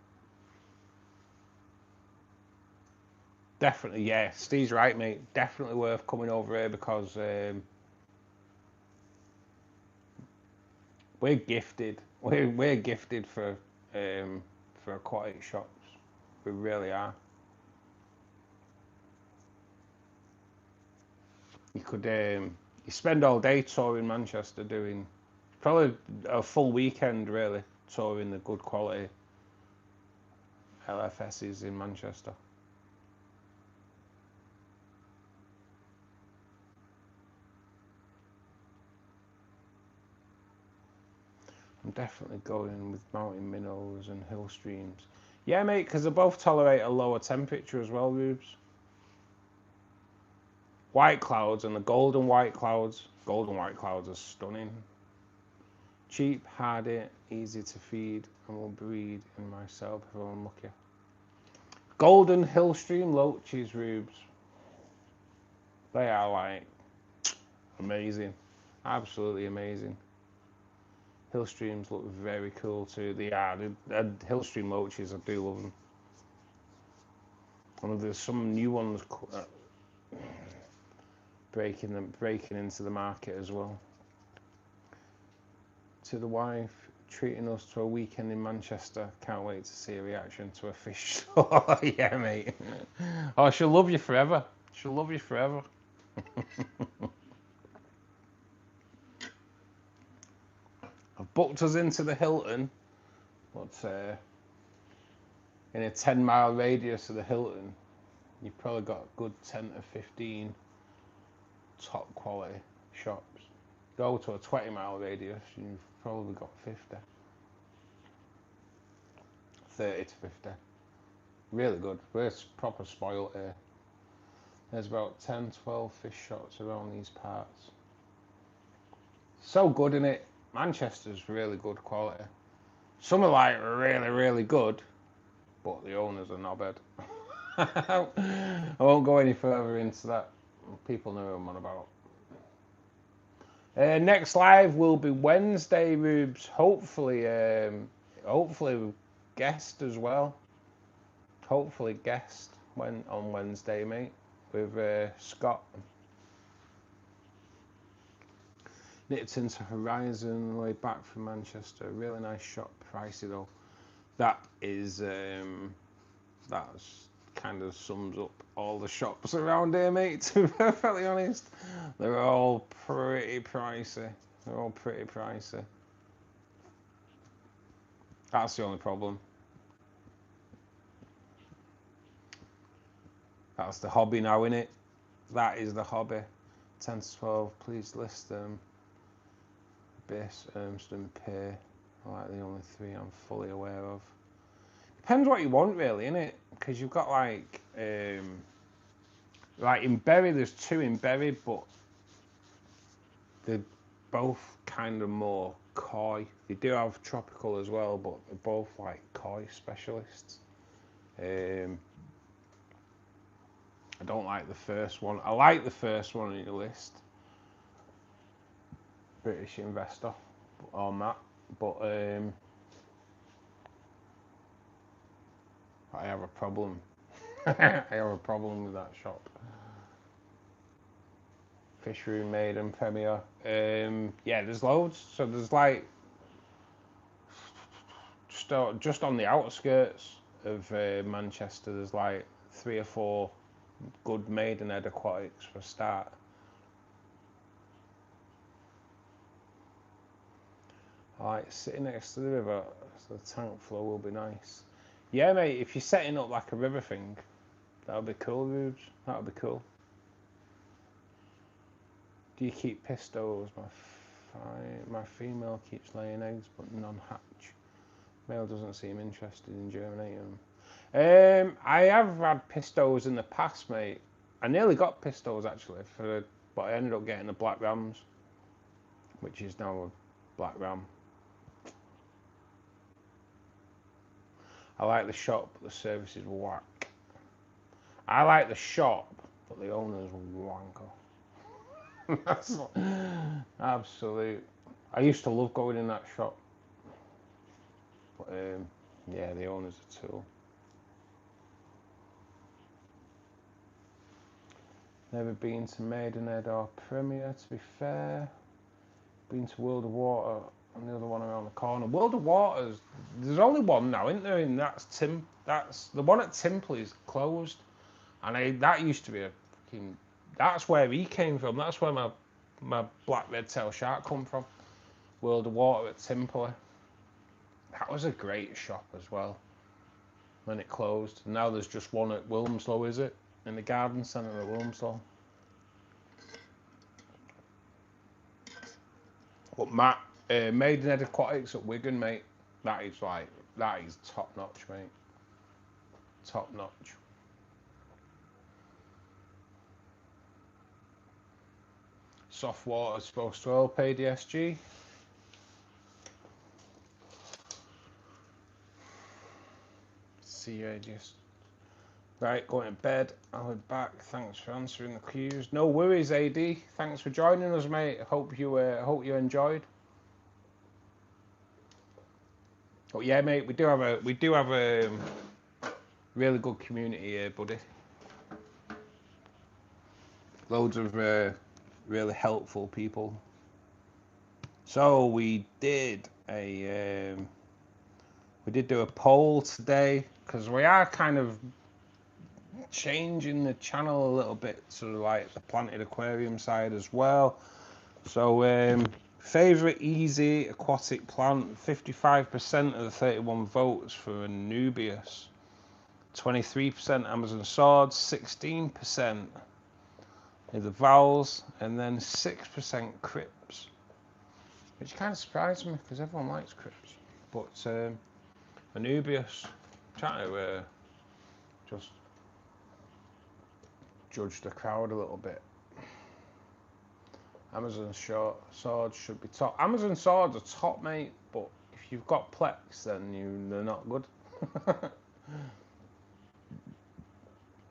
Definitely, yeah. Steve's right, mate. Definitely worth coming over here because we're gifted. We're gifted for aquatic shops. We really are. You could you spend all day touring Manchester, doing probably a full weekend really touring the good quality LFSs in Manchester. I'm definitely going with mountain minnows and hill streams. Yeah, mate, because they both tolerate a lower temperature as well, Rubes. White clouds and the golden white clouds. Golden white clouds are stunning. Cheap, hardy, easy to feed, and will breed in myself if I'm lucky. Golden Hillstream loaches, Rubes. They are like amazing. Absolutely amazing. Hillstreams look very cool too. They are. Hillstream loaches, I do love them. And there's some new ones breaking into the market as well. To the wife, treating us to a weekend in Manchester. Can't wait to see a reaction to a fish. Oh yeah, mate. Oh, she'll love you forever. She'll love you forever. I've booked us into the Hilton. What's in a 10-mile radius of the Hilton? You've probably got a good 10 to 15 top quality shops. Go to a 20-mile radius, you've probably got 50. 30 to 50. Really good. We're proper spoiled here. There's about 10, 12 fish shops around these parts. So good in it. Manchester's really good quality. Some are like really, really good, but the owners are knobhead. I won't go any further into that. People know what I'm on about. Next live will be Wednesday, Rubes. Hopefully with guest as well. Hopefully guest on Wednesday, mate, with Scott. Knitted to Horizon, way back from Manchester. Really nice shop, pricey though. That is that's kind of sums up all the shops around here, mate, to be perfectly honest. They're all pretty pricey. They're all pretty pricey. That's the only problem. That's the hobby now, innit? That is the hobby. 10 to 12, please list them. Biss, Ermston, Peer. I like the only three I'm fully aware of. Depends what you want, really, innit? Because you've got like in Berry, there's two in Berry, but they're both kind of more koi. They do have tropical as well, but they're both like koi specialists. I don't like the first one. I like the first one on your list, British investor on that, but I have a problem. I have a problem with that shop. Fish Room, Maiden, Premier. Yeah, there's loads. So there's like just on the outskirts of Manchester, there's like 3 or 4 good Maidenhead aquatics for a start. I like sitting next to the river, so the tank flow will be nice. Yeah, mate, if you're setting up like a river thing, that would be cool, Rubes. That would be cool. Do you keep pistos? My female keeps laying eggs, but non-hatch. Male doesn't seem interested in germinating them. I have had pistos in the past, mate. I nearly got pistos actually, but I ended up getting the black rams, which is now a black ram. I like the shop, but the service is whack. I like the shop, but the owner's wanker. That's absolute. I used to love going in that shop, but yeah, the owner's a tool. Never been to Maidenhead or Premier, to be fair. Been to World of Water and the other one around the corner. World of Waters, there's only one now, isn't there? And that's the one at Timpley's closed. And that used to be a fucking. That's where he came from. That's where my black red tail shark come from. World of Water at Timpley. That was a great shop as well. When it closed. And now there's just one at Wilmslow, is it? In the garden centre at Wilmslow. But Matt, Maidenhead Aquatics at Wigan, mate. That is top notch, mate. Top notch. Soft water supposed to help ADSG. See you, just right. Going to bed. I'll be back. Thanks for answering the cues. No worries, AD. Thanks for joining us, mate. Hope you enjoyed. Oh yeah, mate. We do have a really good community here, buddy. Loads of really helpful people. So we did do a poll today because we are kind of changing the channel a little bit to like the planted aquarium side as well. So favorite easy aquatic plant, 55% of the 31 votes for Anubias, 23% Amazon swords, 16% the vowels, and then 6% crips, which kind of surprised me because everyone likes crips. But Anubias, trying to just judge the crowd a little bit. Amazon swords should be top. Amazon swords are top, mate, but if you've got plex, then they're not good.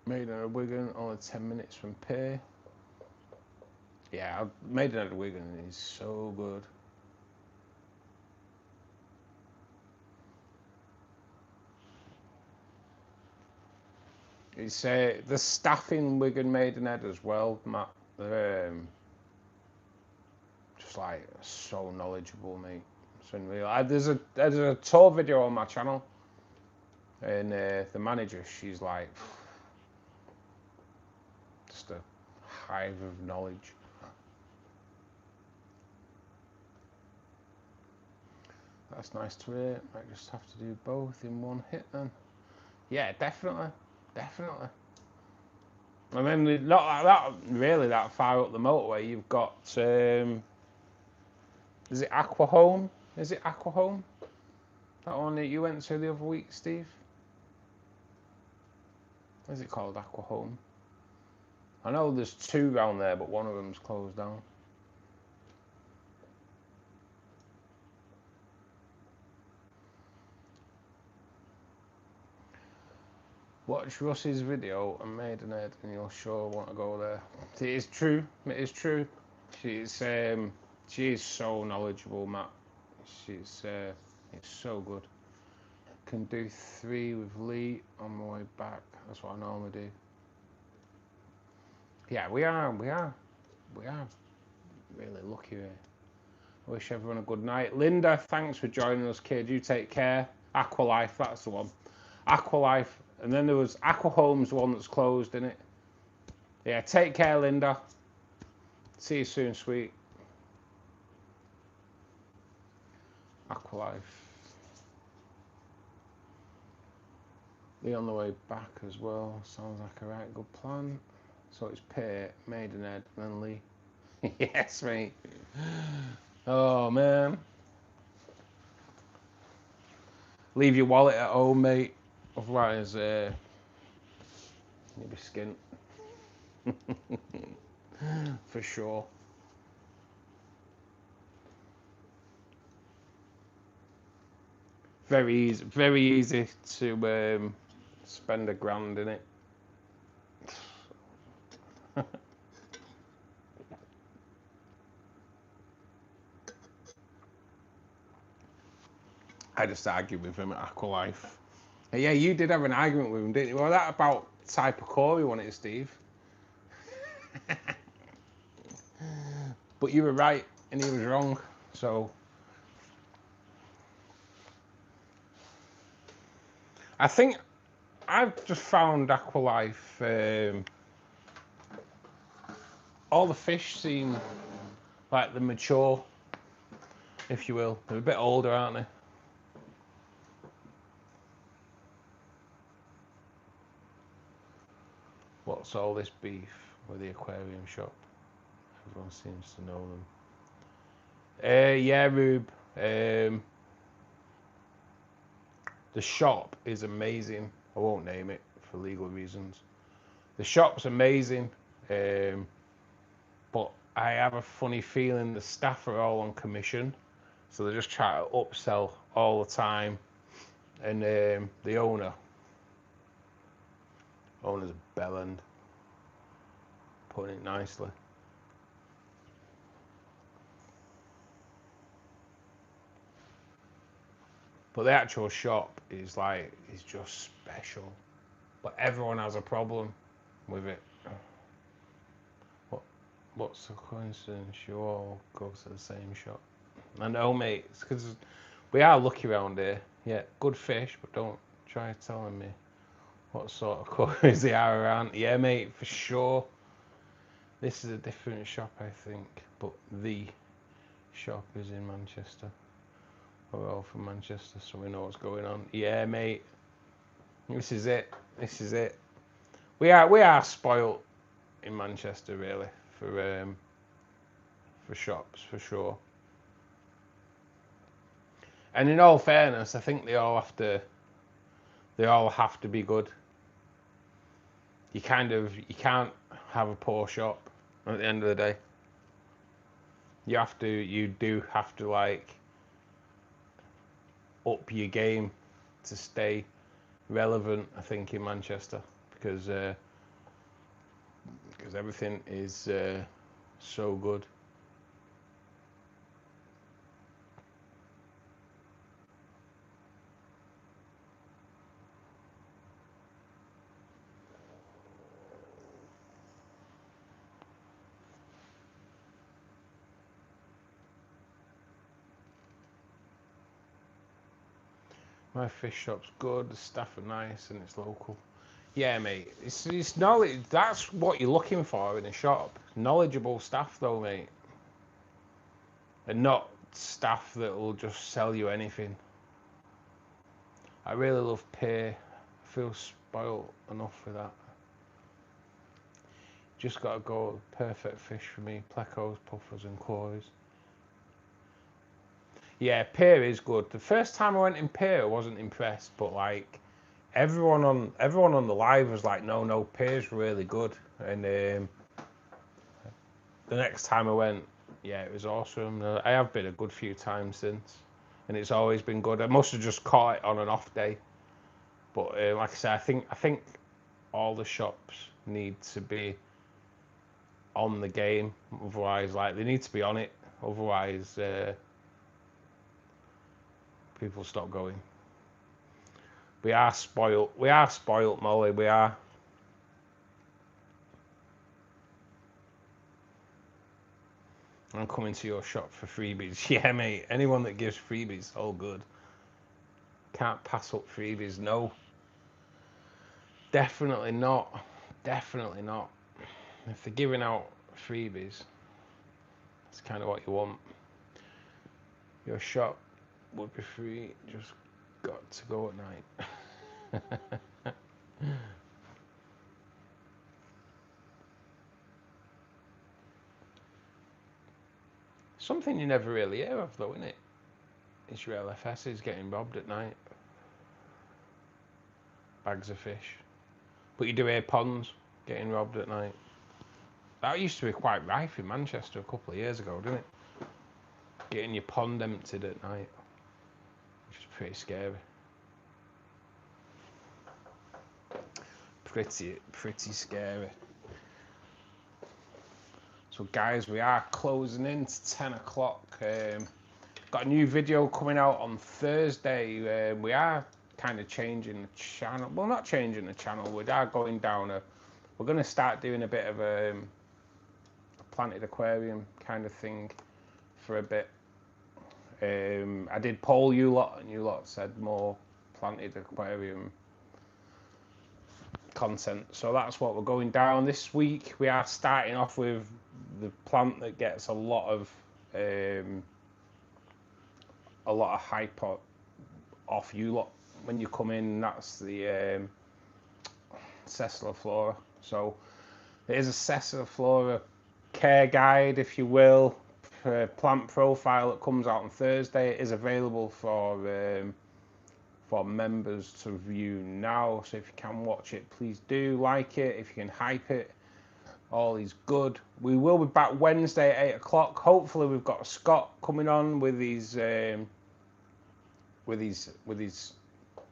Maiden at Wigan, only 10 minutes from Pay. Yeah, Maiden at Wigan is so good. It's the staff in Wigan Maidenhead as well, Matt. They're just like so knowledgeable, mate. It's unreal. There's a tour video on my channel, and the manager, she's like just a hive of knowledge. That's nice to hear. Might just have to do both in one hit then. Yeah, definitely. And then not that really that far up the motorway, you've got is it Aqua Home? Is it Aqua Home? That one that you went to the other week, Steve? Is it called Aqua Home? I know there's two round there, but one of them's closed down. Watch Russ's video on Maidenhead and you'll sure want to go there. It is true. It is true. She is so knowledgeable, Matt. It's so good. Can do 3 with Lee on my way back. That's what I normally do. Yeah, we are really lucky here. I wish everyone a good night. Linda, thanks for joining us, kid. You take care. Aqua Life, that's the one. Aqua Life. And then there was Aqua Home's one that's closed, in it. Yeah, take care, Linda. See you soon, sweet. Aqua Life. Lee on the way back as well. Sounds like a right good plan. So it's Pay, Maidenhead, and then Lee. Yes, mate. Oh, man. Leave your wallet at home, mate. Otherwise, you'll be skint. For sure. Very easy to spend £1,000 in it. I just argued with him at Aqua Life. Yeah, you did have an argument with him, didn't you? Well, that about type of core you wanted, Steve. But you were right and he was wrong, so I think I've just found Aqua Life. All the fish seem like they're mature, if you will. They're a bit older, aren't they? What's all this beef with the aquarium shop? Everyone seems to know them. Yeah, Rube. The shop is amazing. I won't name it for legal reasons. The shop's amazing, but I have a funny feeling the staff are all on commission, so they're just trying to upsell all the time. And the owner's a bellend, putting it nicely. But the actual shop is just special. But everyone has a problem with it. What's the coincidence? You all go to the same shop. I know, mate. It's because we are lucky around here. Yeah, good fish, but don't try telling me what sort of colours they are around. Yeah, mate, for sure. This is a different shop, I think, but the shop is in Manchester. We're all from Manchester, so we know what's going on. Yeah, mate. This is it. This is it. We are spoilt in Manchester, really, for shops, for sure. And in all fairness, I think they all have to be good. You can't have a poor shop at the end of the day. You do have to like up your game to stay relevant, I think, in Manchester, because everything is so good. My fish shop's good, the staff are nice, and it's local. Yeah, mate, it's knowledge. That's what you're looking for in a shop. Knowledgeable staff, though, mate, and not staff that will just sell you anything. I really love pear. I feel spoiled enough with that. Just gotta go perfect fish for me. Plecos, puffers, and claws. Yeah, pear is good. The first time I went in pear, I wasn't impressed, but like everyone on the live was like, no, pear's really good. And the next time I went, yeah, it was awesome. I have been a good few times since, and it's always been good. I must have just caught it on an off day, but like I said, I think all the shops need to be on the game. Otherwise, like they need to be on it. Otherwise, people stop going. We are spoiled. We are spoiled, Molly. We are. I'm coming to your shop for freebies. Yeah, mate. Anyone that gives freebies, all good. Can't pass up freebies. No. Definitely not. Definitely not. If they're giving out freebies, that's kind of what you want. Your shop would be free. Just got to go at night. Something you never really hear of, though, isn't it? Is your LFSs getting robbed at night. Bags of fish. But you do hear ponds getting robbed at night. That used to be quite rife in Manchester a couple of years ago, didn't it? Getting your pond emptied at night, which is pretty scary. Pretty scary. So guys, we are closing in to 10 o'clock. Got a new video coming out on Thursday. We are kind of changing the channel. Well, not changing the channel. We are going down we're going to start doing a bit of a planted aquarium kind of thing for a bit. I did poll you lot, and you lot said more planted aquarium content. So that's what we're going down this week. We are starting off with the plant that gets a lot of hype off you lot when you come in. That's the Flora. So it is a Flora care guide, if you will, plant profile that comes out on Thursday. It is available for members to view now, so if you can watch it, please do. Like it, if you can hype it, all is good. We will be back Wednesday at 8 o'clock. Hopefully we've got Scott coming on with his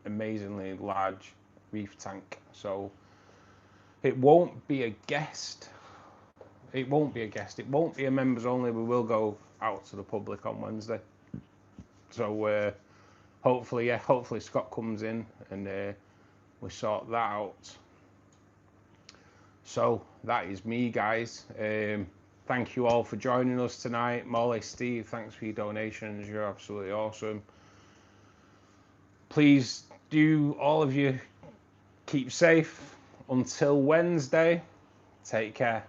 amazingly large reef tank, so it won't be a guest. It won't be a members only. We will go out to the public on Wednesday. So hopefully Scott comes in and we sort that out. So that is me, guys. Thank you all for joining us tonight. Molly, Steve, thanks for your donations. You're absolutely awesome. Please do, all of you, keep safe. Until Wednesday, take care.